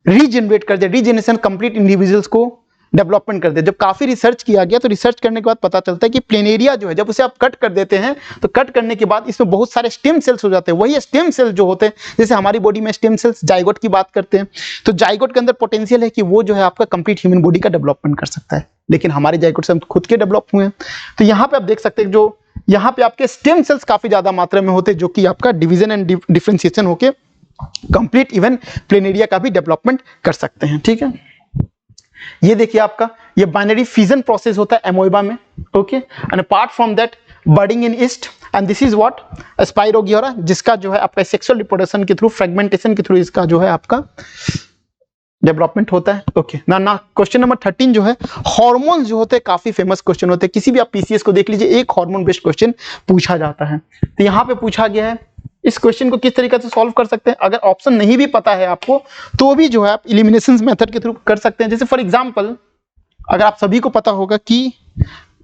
रीजनरेट कर दे, रीजनरेशन कंप्लीट इंडिविजुअल्स को डेवलपमेंट कर दे। जब काफी रिसर्च किया गया तो रिसर्च करने के बाद पता चलता है कि प्लेनेरिया जो है जब उसे आप कट कर देते हैं तो कट करने के बाद इसमें बहुत सारे स्टेम सेल्स हो जाते हैं। वही स्टेम सेल्स जो होते हैं, जैसे हमारी बॉडी में स्टेम सेल्स जाइगोट की बात करते हैं, तो जाइगोट के अंदर पोटेंशियल है कि वो जो है आपका कंप्लीट ह्यूमन बॉडी का डेवलपमेंट कर सकता है, लेकिन हमारे जाइगोट से हम खुद के डेवलप हुए हैं। तो यहाँ पे आप देख सकते हैं जो यहाँ पे आपके स्टेम सेल्स काफी ज्यादा मात्रा में होते हैं जो कि आपका डिवीजन एंड डिफरेंशिएशन होके कंप्लीट इवन प्लेनेरिया का भी डेवलपमेंट कर सकते हैं, ठीक है। ये देखिए आपका ये बाइनरी फिजन प्रोसेस होता है एमोइबा में, okay. And apart from that budding in yeast, and this is what spirogyra, जिसका जो है आपका सेक्सुअल रिप्रोडक्शन के थ्रू, फ्रेगमेंटेशन के थ्रू इसका जो है आपका डेवलपमेंट होता है, ओके ना। क्वेश्चन नंबर 13 जो है हार्मोन्स जो होते हैं काफी फेमस क्वेश्चन होते हैं, किसी भी आप पीसीएस को देख लीजिए एक हार्मोन बेस्ड क्वेश्चन पूछा जाता है। तो यहाँ पे पूछा गया है इस क्वेश्चन को किस तरीके से सॉल्व कर सकते हैं। अगर ऑप्शन नहीं भी पता है आपको तो भी जो है आप इलिमिनेशन मेथड के थ्रू कर सकते हैं। जैसे फॉर एग्जांपल अगर आप सभी को पता होगा कि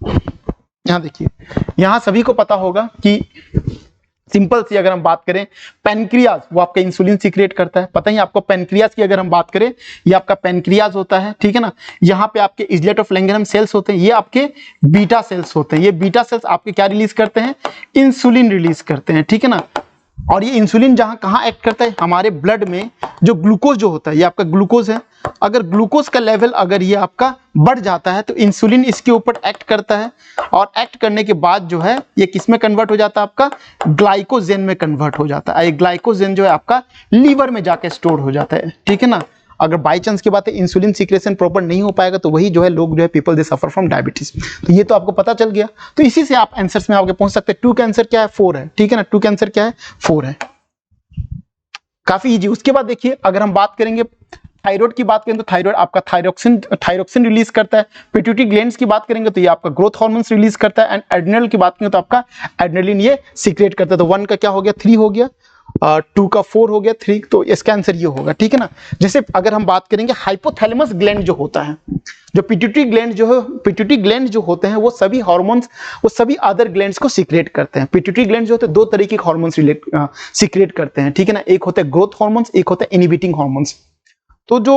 यहां देखिए, यहां सभी को पता होगा कि सिंपल सी अगर हम बात करें पैनक्रियाज, वो आपका इंसुलिन सीक्रेट करता है, पता ही आपको। पैनक्रियाज की अगर हम बात करें, ये आपका पैनक्रियाज होता है, ठीक है ना। यहाँ पे आपके इजलेट ऑफ लैंगरहैम सेल्स होते हैं, ये आपके बीटा सेल्स होते हैं। ये बीटा सेल्स आपके क्या रिलीज करते हैं, इंसुलिन रिलीज करते हैं, ठीक है ना। और ये इंसुलिन जहां कहां एक्ट करता है, हमारे ब्लड में जो ग्लूकोज जो होता है, ये आपका ग्लूकोज है, अगर ग्लूकोज का लेवल अगर ये आपका बढ़ जाता है तो इंसुलिन इसके ऊपर एक्ट करता है, और एक्ट करने के बाद जो है ये किस में कन्वर्ट हो जाता है, आपका ग्लाइकोजेन में कन्वर्ट हो जाता है। ये ग्लाइकोजेन जो है आपका लीवर में जाके स्टोर हो जाता है, ठीक है ना। अगर बाई चांस की बात है इंसुलिन सीक्रेशन प्रॉपर नहीं हो पाएगा तो वही जो है लोग जो है people they suffer from diabetes. तो ये तो आपको पता चल गया। तो इसी से आप आंसर्स में आगे पहुंच सकते हैं। 2 का आंसर क्या है, 4 है, ठीक है ना। 2 का आंसर क्या है, 4 है, काफी इजी। उसके बाद देखिए अगर हम बात करेंगे थायराइड की बात करें तो थायराइड आपका थायरोक्सिन रिलीज करता है। पिट्यूटरी ग्लैंड्स की बात करेंगे तो ये आपका ग्रोथ हार्मोन्स रिलीज करता है। एंड एड्रेनल की बात करें तो आपका एड्रेनलिन ये सीक्रेट करता है। तो 1 का क्या हो गया, 3 हो गया, 2 का 4 हो गया, 3, तो इसका आंसर ये होगा, ठीक है ना। जैसे अगर हम बात करेंगे हाइपोथैलेमस ग्लैंड जो होता है, जो पिट्यूटरी ग्लैंड जो है, पिट्यूटरी ग्लैंड जो होते हैं वो सभी हार्मोन्स, वो सभी अदर ग्लैंड्स को सीक्रेट करते हैं। पिट्यूटरी ग्लैंड जो होते हैं 2 तरीके के हार्मोन्स सीक्रेट करते हैं, ठीक है ना। एक होता है ग्रोथ हार्मोन्स, एक होता है इनहिबिटिंग हार्मोन्स। तो जो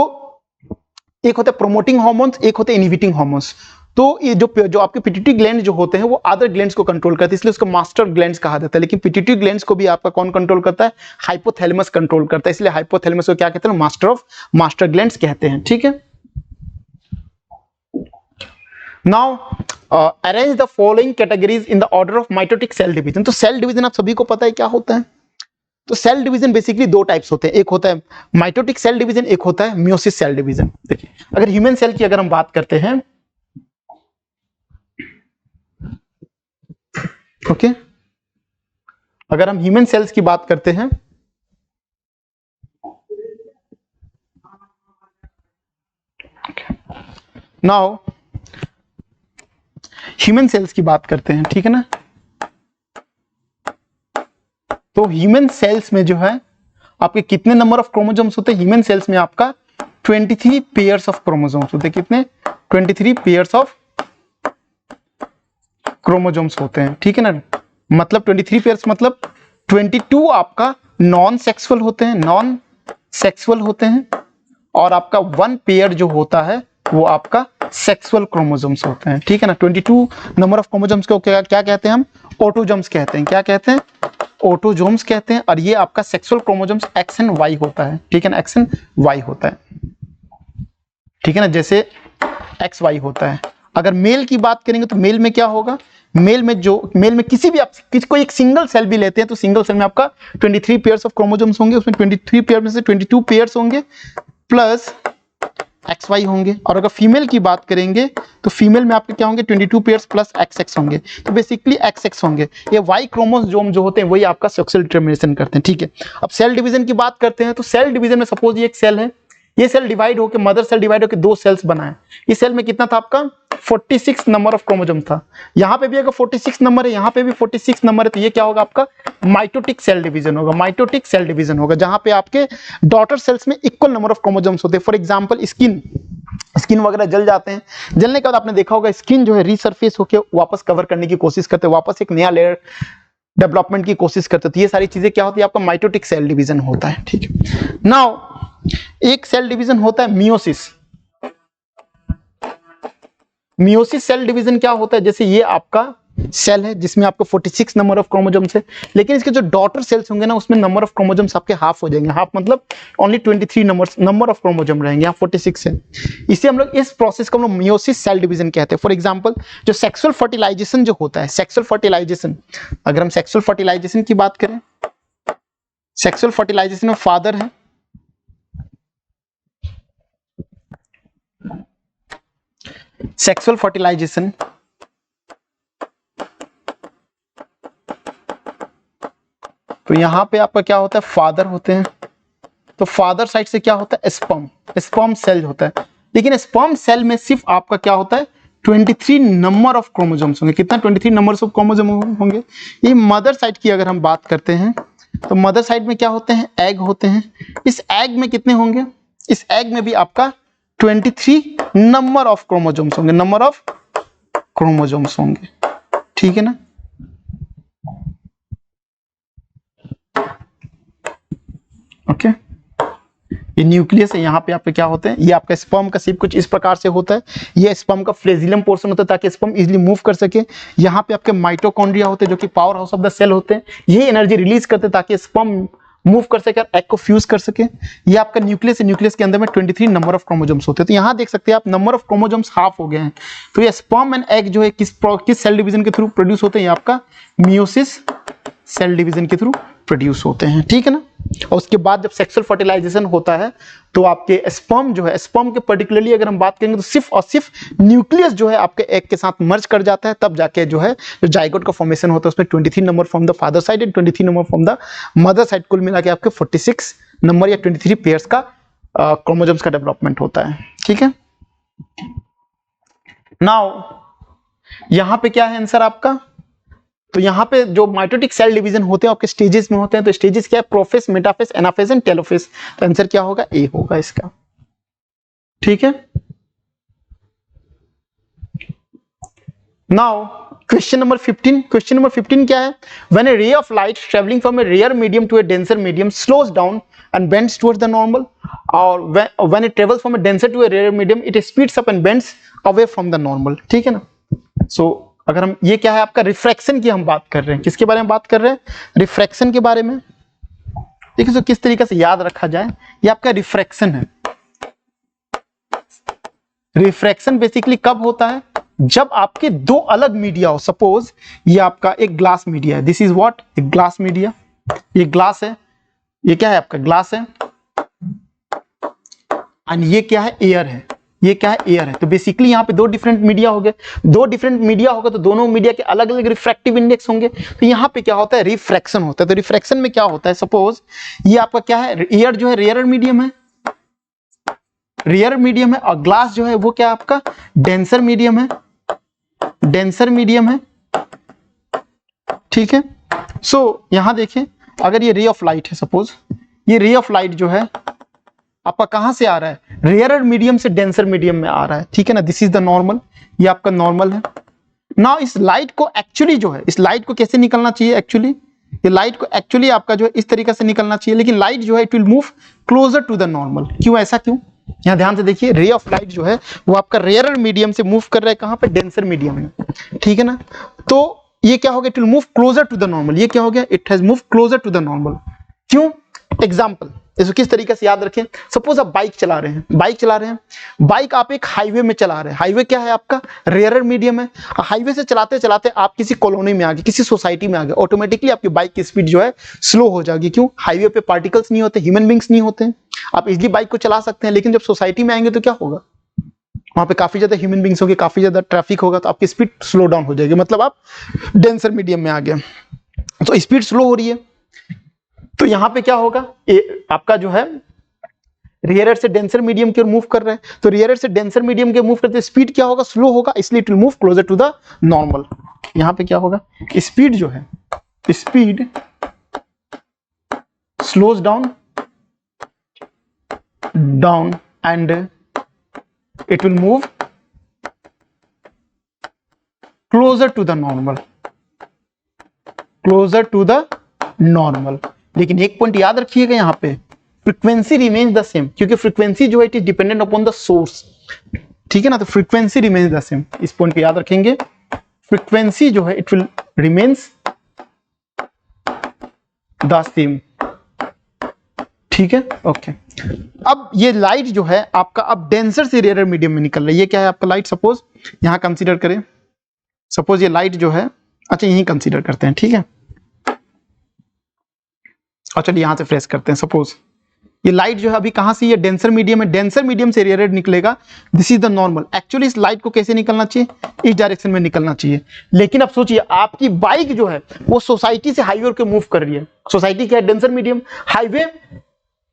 एक होता है प्रोमोटिंग हार्मोन्स, एक होता है इनहिबिटिंग हार्मोन्स। तो ये जो आपके पिट्यूटरी ग्लैंड जो होते हैं वो अदर ग्लैंड्स को कंट्रोल करते हैं, इसलिए उसको मास्टर ग्लैंड्स कहा जाता है। लेकिन पिट्यूटरी ग्लैंड्स को भी आपका कौन कंट्रोल करता है, हाइपोथैलेमस कंट्रोल करता है, इसलिए हाइपोथैलेमस को क्या कहते हैं, मास्टर ग्लैंड्स कहते हैं, ठीक है। Now arrange the following categories in the order of mitotic cell division. तो सेल डिवीजन आप सभी को पता है क्या होता है। तो सेल डिवीजन बेसिकली 2 टाइप्स होते हैं, एक होता है माइटोटिक सेल डिवीजन, एक होता है मियोसिस सेल डिवीजन। देखिए अगर ह्यूमन सेल की अगर हम बात करते हैं, ओके अगर हम ह्यूमन सेल्स की बात करते हैं नाउ ह्यूमन सेल्स की बात करते हैं, ठीक है ना। तो ह्यूमन सेल्स में जो है आपके कितने नंबर ऑफ क्रोमोसोम्स होते हैं, ह्यूमन सेल्स में आपका 23 पेयर्स ऑफ क्रोमोसोम्स होते हैं। कितने, 23 पेयर्स ऑफ क्रोमोसोम्स होते हैं, ठीक है ना। मतलब 23 पेयर्स मतलब 22 आपका नॉन सेक्सुअल होते हैं, और आपका 1 पेयर जो होता है वो आपका सेक्सुअल क्रोमोसोम्स होते हैं, ठीक है ना। 22 नंबर ऑफ क्रोमोसोम्स को क्या कहते हैं हम, ऑटोजोम्स कहते हैं। क्या कहते हैं, ऑटोजोम्स कहते हैं। और ये आपका sexual chromosomes X and Y होता है, ठीक है ना, एक्स एंड वाई होता है, ठीक है ना, जैसे एक्स वाई होता है। अगर मेल की बात करेंगे तो मेल में क्या होगा, मेल में किसी भी आप को एक सिंगल सेल भी लेते हैं तो सिंगल सेल में आपका 23 पेयर्स ऑफ क्रोमोसोम्स होंगे, उसमें 23 पेयर में से 22 पेयर्स होंगे प्लस एक्स वाई होंगे। और अगर फीमेल की बात करेंगे तो फीमेल में आपके क्या होंगे, 22 पेयर्स प्लस एक्स एक्स होंगे, तो बेसिकली एक्स एक्स होंगे। ये वाई क्रोमोसोम जो होते हैं वही आपका सेक्सुअल डिटरमिनेशन करते हैं, ठीक है। अब सेल डिवीजन की बात करते हैं तो सेल डिवीजन में सपोज ये एक सेल है, ये सेल डिवाइड होकर, मदर सेल डिवाइड होकर 2 सेल्स बनाए। इस सेल में कितना था आपका 46 नंबर ऑफ क्रोमोसोम था। यहाँ पे भी अगर 46 नंबर है, यहाँ पे भी 46 नंबर है, तो ये क्या होगा आपका माइटोटिक सेल डिवीजन होगा। माइटोटिक सेल डिवीजन होगा जहां पे आपके डॉटर सेल्स में इक्वल नंबर ऑफ क्रोमोसोम्स होते हैं। फॉर एग्जांपल स्किन वगैरह जल जाते हैं, जलने के बाद आपने देखा होगा स्किन जो है रीसर्फेस होकर वापस कवर करने की कोशिश करते हैं, वापस एक नया लेयर डेवलपमेंट की कोशिश करते हैं। तो ये सारी चीजें क्या होती है, आपका माइटोटिक सेल डिवीजन होता है। ठीक है, नाउ एक सेल डिवीजन होता है मियोसिस। मियोसिस सेल डिवीजन क्या होता है, जैसे ये आपका सेल है जिसमें आपको 46 नंबर ऑफ क्रोमोसोम्स है, लेकिन इसके जो डॉटर सेल्स होंगे ना उसमें नंबर ऑफ क्रोमोसोम्स आपके हाफ हो जाएंगे। हाफ मतलब ओनली 23 नंबर ऑफ क्रोमोसोम रहेंगे, यहाँ 46 है। इसे हम लोग इस प्रोसेस को हम लोग मियोसिस सेल डिवीजन कहते हैं। फॉर एग्जांपल जो सेक्सुअल फर्टिलाइजेशन जो होता है, सेक्सुअल फर्टिलाइजेशन, अगर हम सेक्सुअल फर्टिलाइजेशन की बात करें, सेक्सुअल फर्टिलाइजेशन में फादर है, सेक्सुअल फर्टिलाइजेशन तो यहां पे आपका क्या होता है, फादर होते हैं। तो फादर साइड से क्या होता है, स्पर्म सेल होता है। लेकिन स्पर्म सेल में सिर्फ आपका क्या होता है 23 नंबर ऑफ क्रोमोसोम्स होंगे। कितना 23 नंबर ऑफ क्रोमोसोम होंगे। ये मदर साइड की अगर हम बात करते हैं तो मदर साइड में क्या होते हैं, एग होते हैं। इस एग में कितने होंगे, इस एग में भी आपका 23 नंबर ऑफ क्रोमोसोम्स होंगे, नंबर ऑफ क्रोमोसोम्स होंगे। ठीक है ना, ओके। ये न्यूक्लियस है, यहाँ पे आपके क्या होते हैं, ये आपका स्पर्म का शेप कुछ इस प्रकार से होता है। ये स्पर्म का फ्लेजिलम पोर्शन होता है ताकि स्पर्म इजीली मूव कर सके। यहाँ पे आपके माइटोकॉन्ड्रिया होते हैं जो कि power house of the cell होते हैं, ये एनर्जी रिलीज करते हैं ताकि स्पर्म मूव कर सके और एग को फ्यूज कर सके। ये आपका न्यूक्लियस है, न्यूक्लियस के अंदर में 23 नंबर ऑफ क्रोमोसोम्स होते हैं। तो यहाँ देख सकते हैं आप नंबर ऑफ क्रोमोसोम्स हाफ हो गए हैं। तो ये स्पर्म एंड एग जो है किस सेल डिवीजन के थ्रू प्रोड्यूस होते हैं, ये आपका मियोसिस सेल डिवीजन के थ्रू प्रोड्यूस होते हैं। ठीक है ना, और उसके बाद जब सेक्सुअल फर्टिलाइजेशन होता है तो आपके स्पर्म जो है, स्पर्म के पर्टिकुलरली अगर हम बात करेंगे तो सिर्फ और सिर्फ न्यूक्लियस जो है आपके एग के साथ मर्ज कर जाता है, तब जाके जो है जो जाइगोट का फॉर्मेशन होता है उसमें 23 number from the father side and 23 number from the mother side, कुल मिला के आपके 46 नंबर या 23 पेयर्स का क्रोमोसोम्स का डेवलपमेंट होता है। ठीक है, नाउ यहां पे क्या है आंसर आपका, तो यहाँ पे जो माइटोटिक सेल डिवीजन होते हैं आपके स्टेजेस में होते हैं। तो स्टेजेस क्या है, prophase, metaphase, anaphase and telophase. तो आंसर क्या होगा, ए होगा इसका। ठीक है, now question number 15। Question number 15 क्या है, when a ray of light travelling from a rare medium to a denser medium slows down and bends towards the normal, or when it travels from a denser to a rarer medium it speeds up and bends away from the normal। ठीक है ना, सो अगर हम ये क्या है आपका refraction की हम बात कर रहे हैं, किसके बारे में बात कर रहे हैं, रिफ्रैक्शन के बारे में। देखिए तो किस तरीके से याद रखा जाए, ये आपका रिफ्रैक्शन है। रिफ्रैक्शन बेसिकली कब होता है, जब आपके दो अलग मीडिया हो। सपोज ये आपका एक ग्लास मीडिया है, दिस इज व्हाट, एक ग्लास मीडिया, ये ग्लास है, ये क्या है आपका ग्लास है, एंड ये क्या है, एयर है, ये क्या है, एयर है। तो बेसिकली यहाँ पे दो डिफरेंट मीडिया हो गए, दो डिफरेंट मीडिया होगा तो दोनों मीडिया के अलग अलग रिफ्रैक्टिव इंडेक्स होंगे। तो यहाँ पे क्या होता है, रिफ्रैक्शन होता है। तो रिफ्रैक्शन में क्या होता है, सपोज ये आपका क्या है, एयर जो है रेयर मीडियम है, रेयर मीडियम है, और ग्लास जो है वो क्या आपका डेंसर मीडियम है, डेंसर मीडियम है। ठीक है, सो यहां देखिए अगर ये रे ऑफ लाइट है, सपोज ये रे ऑफ लाइट जो है आपका कहां से आ रहा है, रेयरर मीडियम से डेंसर मीडियम में आ रहा है। ठीक है ना, दिस इज द नॉर्मल, ये आपका नॉर्मल है। नाउ इस लाइट को एक्चुअली जो है, इस लाइट को कैसे निकलना चाहिए, एक्चुअली ये लाइट को एक्चुअली आपका जो है इस तरीके से निकलना चाहिए, लेकिन लाइट जो है it will move closer to the normal. क्यों, ऐसा क्यों, यहां ध्यान से देखिए, रे ऑफ लाइट जो है वो आपका रेयरर मीडियम से मूव कर रहा है कहां पे, डेंसर मीडियम में। ठीक है ना, तो ये क्या हो गया, it will move closer to the normal. ये क्या हो गया, it has move closer to the normal. क्यों, एग्जांपल इसको किस तरीके से याद रखें, सपोज आप बाइक चला रहे हैं, बाइक चला रहे हैं, बाइक आप एक हाईवे में चला रहे हैं, हाईवे क्या है आपका रेयरर मीडियम है, हाईवे से चलाते चलाते आप किसी कॉलोनी में आ गए, किसी सोसाइटी में आ गए, ऑटोमेटिकली आपकी बाइक की स्पीड जो है स्लो हो जाएगी। क्यों, हाईवे पे पार्टिकल्स नहीं होते, ह्यूमन बींग्स नहीं होते हैं, आप इजिली बाइक को चला सकते हैं। लेकिन जब सोसाइटी में आएंगे तो क्या होगा, वहां पे काफी ज्यादा ह्यूमन बींग्स होंगे, काफी ज्यादा ट्रैफिक होगा, तो आपकी स्पीड स्लो डाउन हो जाएगी, मतलब आप डेंसर मीडियम में आ गए, तो स्पीड स्लो हो रही है। तो यहां पे क्या होगा, आपका जो है रेयरर से डेंसर मीडियम की ओर मूव कर रहे हैं, तो रेयरर से डेंसर मीडियम के मूव करते स्पीड क्या होगा, स्लो होगा, इसलिए it will move closer to the normal. यहां पे क्या होगा, स्पीड जो है, speed slows down and it will move closer to the normal, closer to the normal. लेकिन एक पॉइंट याद रखिएगा यहां पे, फ्रीक्वेंसी रिमेन्स द सेम, क्योंकि फ्रीक्वेंसी जो है it is dependent upon the source, ठीक है ना, तो फ्रीक्वेंसी रिमेन्स द सेम, इस पॉइंट को याद रखेंगे। फ्रीक्वेंसी जो है it will remains the same, ठीक है, ओके। अब ये लाइट जो है आपका अब डेंसर से रेयर मीडियम में निकल रही है, ये क्या है आपका लाइट, सपोज यहां कंसीडर करें, सपोज ये लाइट जो है, अच्छा यही कंसीडर करते हैं, ठीक है, और चलिए यहां से फ्रेश करते हैं। सपोज ये लाइट जो है अभी कहां से, ये डेंसर मीडियम है, डेंसर मीडियम से रेयर निकलेगा, this is the normal. Actually इस लाइट को कैसे निकलना चाहिए, इस डायरेक्शन में निकलना चाहिए, लेकिन अब सोचिए आपकी बाइक जो है वो सोसाइटी से हाईवे के मूव कर रही है, सोसाइटी क्या है, denser medium, highway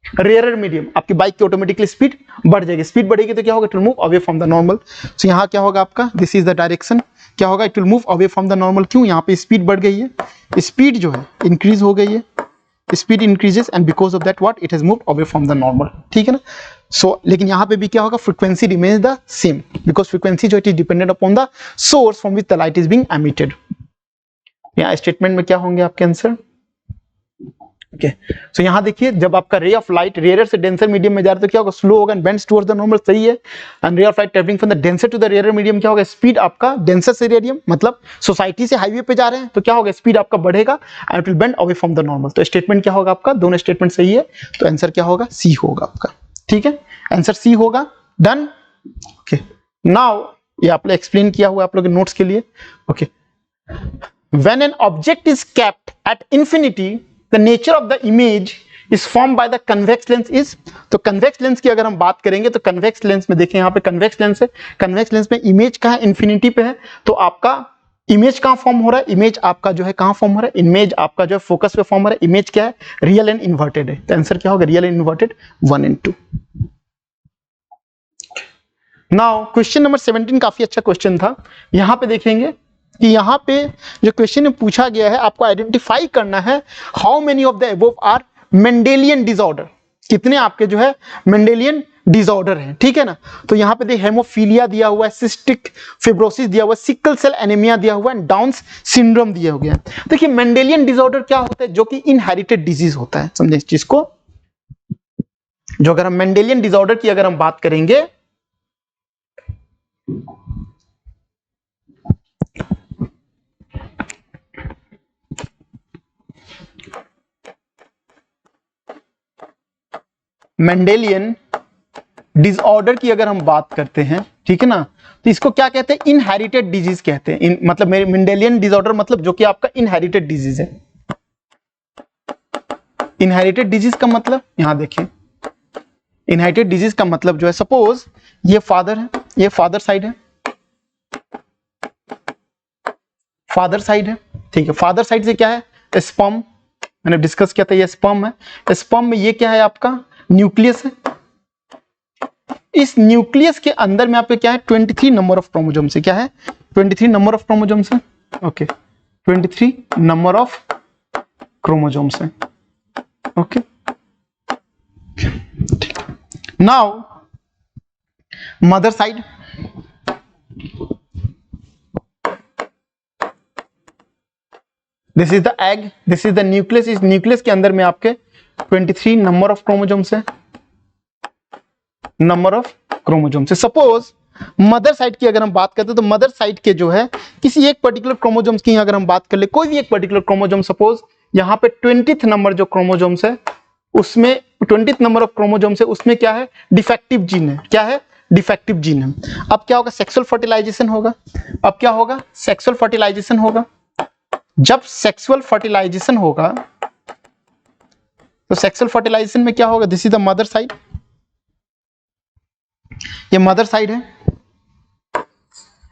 rare medium, आपकी बाइक की ऑटोमेटिकली स्पीड बढ़ जाएगी, स्पीड बढ़ेगी तो क्या होगा, it will move away from the normal. So यहाँ क्या होगा आपका, दिस इज द डायरेक्शन, क्या होगा, it will move away from the normal. क्यों, यहाँ पे स्पीड बढ़ गई है, स्पीड जो है इंक्रीज हो गई है, speed increases and because of that what, it has moved away from the normal, ठीक है ना। सो लेकिन यहाँ पे भी क्या होगा, frequency remains the same, because frequency जो it is dependent upon the source from which the light is being emitted. यहाँ स्टेटमेंट में क्या होंगे आपके आंसर, ओके। सो यहाँ देखिए, जब आपका रे ऑफ लाइट रेयर से डेंसर मीडियम में जा रहा है तो क्या होगा, स्लो होगा and bends towards the normal, सही है। And ray of light travelling from the denser to the rare medium क्या होगा, स्पीड आपका डेंसर से रेडियम, मतलब सोसाइटी से हाईवे पे जा रहे हैं तो क्या होगा, स्पीड आपका बढ़ेगा and it will bend away from the normal. तो स्टेटमेंट क्या होगा आपका, दोनों स्टेटमेंट सही है, तो आंसर क्या होगा, सी होगा आपका, ठीक है, आंसर सी होगा, डन, ओके। नाउ ये आपने एक्सप्लेन किया हुआ आप लोग के नोट्स के लिए, okay. When an object is kept at infinity, the nature of the image is formed by the convex lens is, तो convex lens की अगर हम बात करेंगे तो convex lens में देखें, यहाँ पे convex lens है, convex lens में इमेज कहाँ है, infinity पे है, तो आपका इमेज कहाँ फॉर्म हो रहा है, इमेज आपका जो है कहाँ फॉर्म हो रहा है, इमेज आपका जो है फोकस पे फॉर्म हो रहा है, इमेज क्या है, रियल एंड इन्वर्टेड है, तो आंसर क्या होगा, real and inverted 1 and 2। Now question number 17 काफी अच्छा क्वेश्चन था, यहाँ पे देखेंगे कि यहाँ पे जो क्वेश्चन में पूछा गया है, आपको आइडेंटिफाई करना है how many of the above are Mendelian disorder, कितने आपके जो है मेंडेलियन डिसऑर्डर हैं, ठीक है ना। तो यहाँ पे देखिए हेमोफीलिया दिया हुआ है, सिस्टिक फिब्रोसिस दिया हुआ है, सिकल सेल एनीमिया दिया हुआ है, डाउन्स सिंड्रोम दिया हो गया। देखिए मेंडेलियन डिसऑर्डर क्या होता है, जो कि इनहेरिटेड डिजीज होता है, समझे इस चीज को, जो अगर हम मेंडेलियन डिसऑर्डर की अगर हम बात करेंगे, मेंडेलियन डिसऑर्डर की अगर हम बात करते हैं, ठीक है ना, तो इसको क्या कहते हैं, इनहेरिटेड डिजीज कहते हैं। मतलब मेंडेलियन डिसऑर्डर मतलब जो कि आपका इनहेरिटेड डिजीज है। इनहेरिटेड डिजीज का मतलब यहां देखिए, इनहेरिटेड डिजीज का मतलब जो है, सपोज ये फादर है, ये फादर साइड है, फादर साइड है, ठीक है, फादर साइड से क्या है, स्पर्म, मैंने डिस्कस किया था, ये स्पर्म है, स्पर्म में ये क्या है आपका न्यूक्लियस है, इस न्यूक्लियस के अंदर में आपके क्या है 23 नंबर ऑफ क्रोमोसोम्स है, क्या है 23 नंबर ऑफ क्रोमोसोम्स है, ओके 23 नंबर ऑफ क्रोमोसोम्स है, okay. Now mother side, this is the egg, this is the nucleus, इस न्यूक्लियस के अंदर में आपके 23 नंबर ऑफ क्रोमोसोम्स है, नंबर ऑफ क्रोमोसोम्स है। सपोज मदर साइड की अगर हम बात करते हैं तो मदर साइड के जो है किसी एक पर्टिकुलर क्रोमोसोम्स की अगर हम बात कर ले, कोई भी एक पर्टिकुलर क्रोमोसोम, सपोज यहाँ पे 20th नंबर जो क्रोमोसोम्स है उसमें 20th नंबर ऑफ क्रोमोसोम्स है, उसमें क्या है डिफेक्टिव जीन है, क्या है डिफेक्टिव जीन है। अब क्या होगा, सेक्सुअल फर्टिलाइजेशन होगा, अब क्या होगा, सेक्सुअल फर्टिलाइजेशन होगा। जब सेक्सुअल फर्टिलाइजेशन होगा तो सेक्सुअल फर्टिलाइजेशन में क्या होगा, this is the mother side, ये मदर साइड है,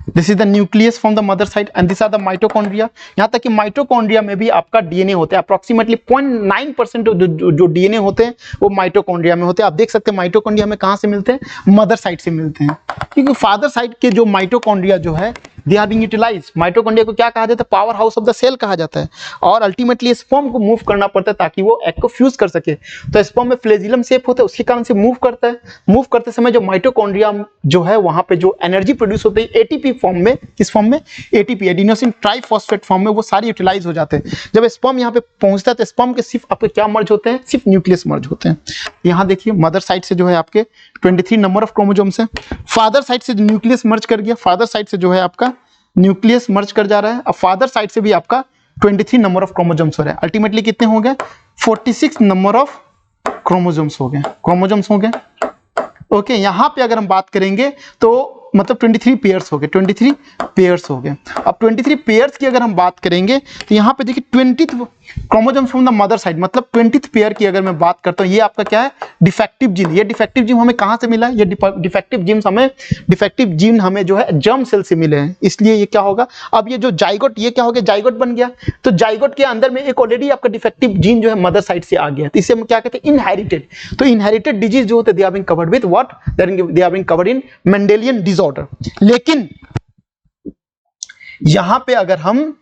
this is the nucleus from the mother side and this are the mitochondria. यहाँ तक कि माइटोकॉन्ड्रिया में भी आपका डीएनए होते हैं, अप्रोक्सीमेटली 0.9% जो डीएनए होते हैं वो माइटोकॉन्ड्रिया में होते हैं। आप देख सकते हैं माइटोकॉन्ड्रिया में कहाँ से मिलते हैं, मदर साइड से मिलते हैं, क्योंकि फादर साइड के जो माइटोकॉन्ड्रिया जो है they are being utilised. Mitochondria को क्या कहा जाता है, power house of the cell कहा जाता है, और अल्टीमेटली स्पर्म को मूव करना पड़ता है ताकि वो एग को फ्यूज कर सके। तो स्पर्म में फ्लैजिलम शेप होता है, उसके कारण से मूव करता है। मूव करते समय जो माइटोकॉन्ड्रिया जो है वहां पे जो एनर्जी प्रोड्यूस होती है एटीपी फॉर्म में, किस फॉर्म में, एटीपी एडिनोसिन ट्राइफॉस्फेट फॉर्म में, वो सारी यूटिलाइज हो जाते हैं। जब स्पर्म यहाँ पे पहुंचता है तो स्पर्म के सिर्फ आपके क्या मर्ज होते हैं, सिर्फ न्यूक्लियस मर्ज होते हैं। यहाँ देखिए मदर साइड से जो है आपके 23 नंबर ऑफ क्रोमोसोम्स है, फादर साइड से न्यूक्लियस मर्ज कर गया, फादर साइड से जो है आपका न्यूक्लियस मर्ज कर जा रहा है। अब फादर साइड से भी आपका 23 नंबर ऑफ क्रोमोसोम्स हो रहा है। अल्टीमेटली कितने हो गए, 46 नंबर ऑफ क्रोमोसोम्स हो गए, क्रोमोसोम्स हो गए। ओके, यहां पे अगर हम बात करेंगे तो मतलब 23 पेयर्स हो गए, 23 पेयर्स हो गए। अब 23 पेयर्स की अगर हम बात करेंगे तो यहाँ पे देखिए 20th chromosome from the mother side, मतलब 20th पेयर की अगर मैं बात करता हूँ, ये आपका क्या है, डिफेक्टिव जीन। ये डिफेक्टिव जीन हमें कहाँ से मिला है, ये डिफेक्टिव जीन हमें जो है जर्म सेल से मिले हैं, इसलिए ये क्या होगा, अब ये जो जाइगोट, ये क्या हो गया, जाइगोट बन गया। तो जाइगोट के अंदर में एक ऑलरेडी आपका डिफेक्टिव जीन जो है मदर साइड से आ गया, तो इसे हम क्या कहते हैं, इनहेरिटेड। तो इनहेरिटेड डिजीज जो होते हैं they are being covered with what, they are being covered in Mendelian disorder. लेकिन यहां पे अगर हम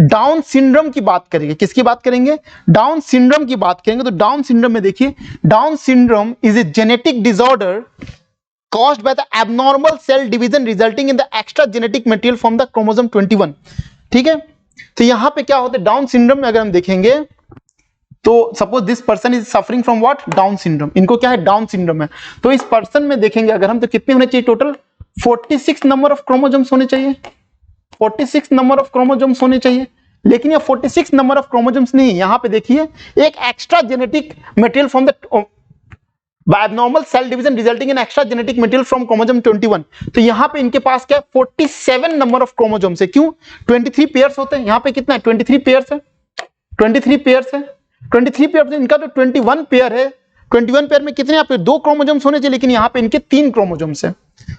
डाउन सिंड्रोम की बात करेंगे, किसकी बात करेंगे, डाउन सिंड्रोम की बात करेंगे, तो डाउन सिंड्रोम में देखिए, down syndrome is a genetic disorder caused by the abnormal cell division resulting in the extra genetic material from the chromosome 21। ठीक है, तो यहां पे क्या होता है, डाउन सिंड्रोम में अगर हम देखेंगे तो suppose this person is suffering from what, down syndrome, इनको क्या है, डाउन सिंड्रोम है। तो इस पर्सन में देखेंगे अगर हम, तो कितने होने चाहिए टोटल, 46 नंबर ऑफ क्रोमोसोम्स होने चाहिए, 46 नंबर ऑफ क्रोमोसोम्स होने चाहिए। लेकिन ये 46 नंबर ऑफ क्रोमोसोम्स नहीं, यहां पे देखिए एक extra genetic material from the by abnormal cell division resulting in extra genetic material from chromosome 21। तो यहां पे इनके पास क्या है, 47 नंबर ऑफ क्रोमोसोम्स है। क्यों, 23 पेयर्स होते हैं, यहां पे कितना है, 23 पेयर्स है, 23 पेयर्स है, 23 पेयर्स, इनका तो 21 पेयर है। 21 पेयर में कितने, आपके 2 क्रोमोसोम्स होने चाहिए, लेकिन यहां पे इनके 3 क्रोमोसोम्स है।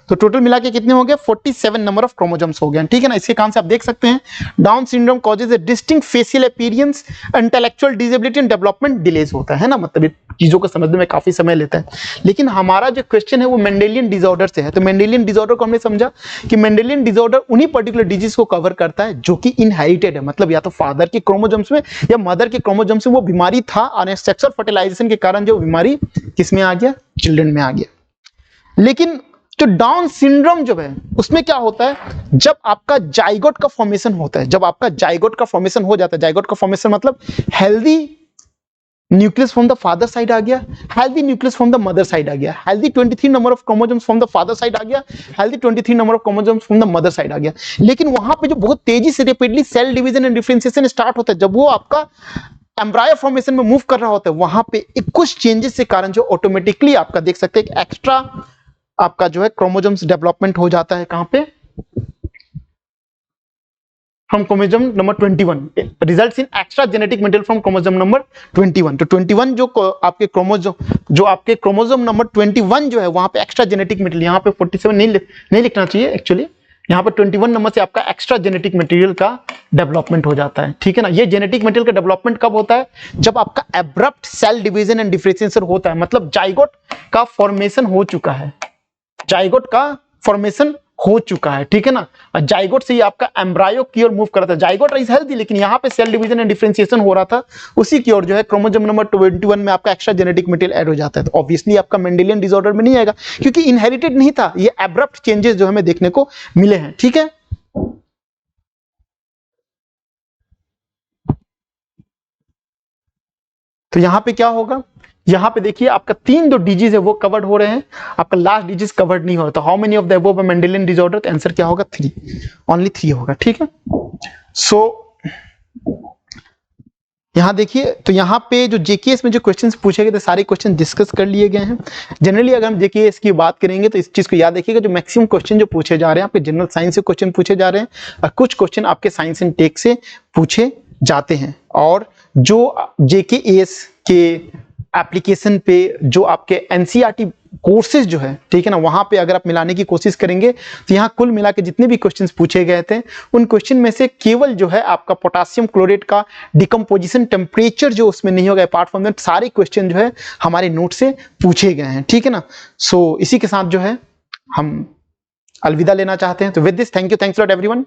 तो टोटल मिला के कितने हो गए, 47 नंबर ऑफ क्रोमोसोम्स हो गए। ठीक है ना, इसके कारण से आप देख सकते हैं down syndrome causes A distinct facial appearance, intellectual disability and development delays होता है ना, मतलब चीजों को समझने में काफी समय लेता है। लेकिन हमारा जो क्वेश्चन है वो मेंडेलियन डिसऑर्डर से है। तो मेंडेलियन डिसऑर्डर को हमने समझा कि मेंडेलियन डिसऑर्डर उन्हीं पर्टिकुलर डिजीज को कवर करता है जो कि इनहेरिटेड है, मतलब या तो फादर के क्रोमोसोम्स में या मदर के क्रोमोसोम्स में वो बीमारी था, और सेक्सुअल फर्टिलाइजेशन के कारण जो बीमारी किसमें आ गया, चिल्ड्रन में आ गया। लेकिन तो डाउन सिंड्रोम जो है उसमें क्या होता है, जब आपका जाइगोट का फॉर्मेशन होता है, जब आपका जाइगोट का फॉर्मेशन हो जाता है, जाइगोट का फॉर्मेशन मतलब healthy nucleus from the father side आ गया, healthy nucleus from the mother side आ गया, healthy 23 number of chromosomes from the father side आ गया, healthy 23 number of chromosomes from the mother side आ गया। लेकिन वहां पे जो बहुत तेजी से rapidly cell division and differentiation start होता है, जब वो आपका एम्ब्रायो फॉर्मेशन में मूव कर रहा होता है, वहां पे कुछ चेंजेस के कारण जो ऑटोमेटिकली आपका देख सकते हैं एक्स्ट्रा आपका जो है क्रोमोसोम्स डेवलपमेंट हो जाता है, कहां पे, from chromosome number 21 results in extra genetic material from chromosome number 21। तो 21 जो आपके क्रोमोसोम नंबर 21 जो है वहां पे एक्स्ट्रा जेनेटिक मटेरियल, यहाँ पे 47 नहीं लिखना चाहिए एक्चुअली, यहाँ पे 21 नंबर से आपका एक्स्ट्रा जेनेटिक मटेरियल का डेवलपमेंट हो जाता है। ठीक है ना, ये जेनेटिक मटेरियल का डेवलपमेंट कब होता है, जब आपका abrupt cell division and differentiation होता है, मतलब जाइगोट का फॉर्मेशन हो चुका है, जाइगोट का फॉर्मेशन हो चुका है। ठीक है ना, जाइगोट से ही आपका एम्ब्रायो की ओर मूव कर रहा था, जाइगोट इज हेल्दी, लेकिन यहाँ पे सेल डिवीजन एंड डिफरेंशिएशन हो रहा था, उसी की ओर जो है क्रोमोसोम नंबर 21 में आपका एक्स्ट्रा जेनेटिक मटेरियल ऐड हो जाता है। तो ऑब्वियसली आपका मेंडेलियन डिसऑर्डर में नहीं आएगा, क्योंकि इनहेरिटेड नहीं था, ये एब्रप्ट चेंजेस जो हमें देखने को मिले हैं। ठीक है, तो यहां पे क्या होगा, यहां पे देखिए आपका 3 जो डिजीज है वो कवर्ड हो रहे हैं, आपका लास्ट डिजीज कवर्ड नहीं हो रहा। तो how many of the above Mendelian disorder, तो आंसर क्या होगा, 3, ओनली 3 होगा। ठीक है, सो यहां देखिए, तो यहां पे जो जेकेएस में जो क्वेश्चंस पूछे गए थे सारे क्वेश्चन डिस्कस कर लिए गए हैं। जनरली अगर हम जेकेएस की बात करेंगे तो इस चीज को याद रखिएगा, जो मैक्सिमम क्वेश्चन जो पूछे जा रहे हैं आपके जनरल साइंस से क्वेश्चन पूछे जा रहे हैं, और कुछ क्वेश्चन आपके साइंस एंड टेक से पूछे जाते हैं। और जो जेकेएस के एप्लीकेशन पे जो आपके एनसीईआरटी कोर्सेज जो है, ठीक है ना, वहां पे अगर आप मिलाने की कोशिश करेंगे तो यहाँ कुल मिला के जितने भी क्वेश्चंस पूछे गए थे उन क्वेश्चन में से केवल जो है आपका पोटासियम क्लोरेट का डिकम्पोजिशन टेम्परेचर जो उसमें नहीं होगा, अपार्ट फ्रॉम दैट सारे क्वेश्चन जो है हमारे नोट से पूछे गए हैं, ठीक है ना। सो इसी के साथ जो है हम अलविदा लेना चाहते हैं। तो with this thank you, thanks lot everyone.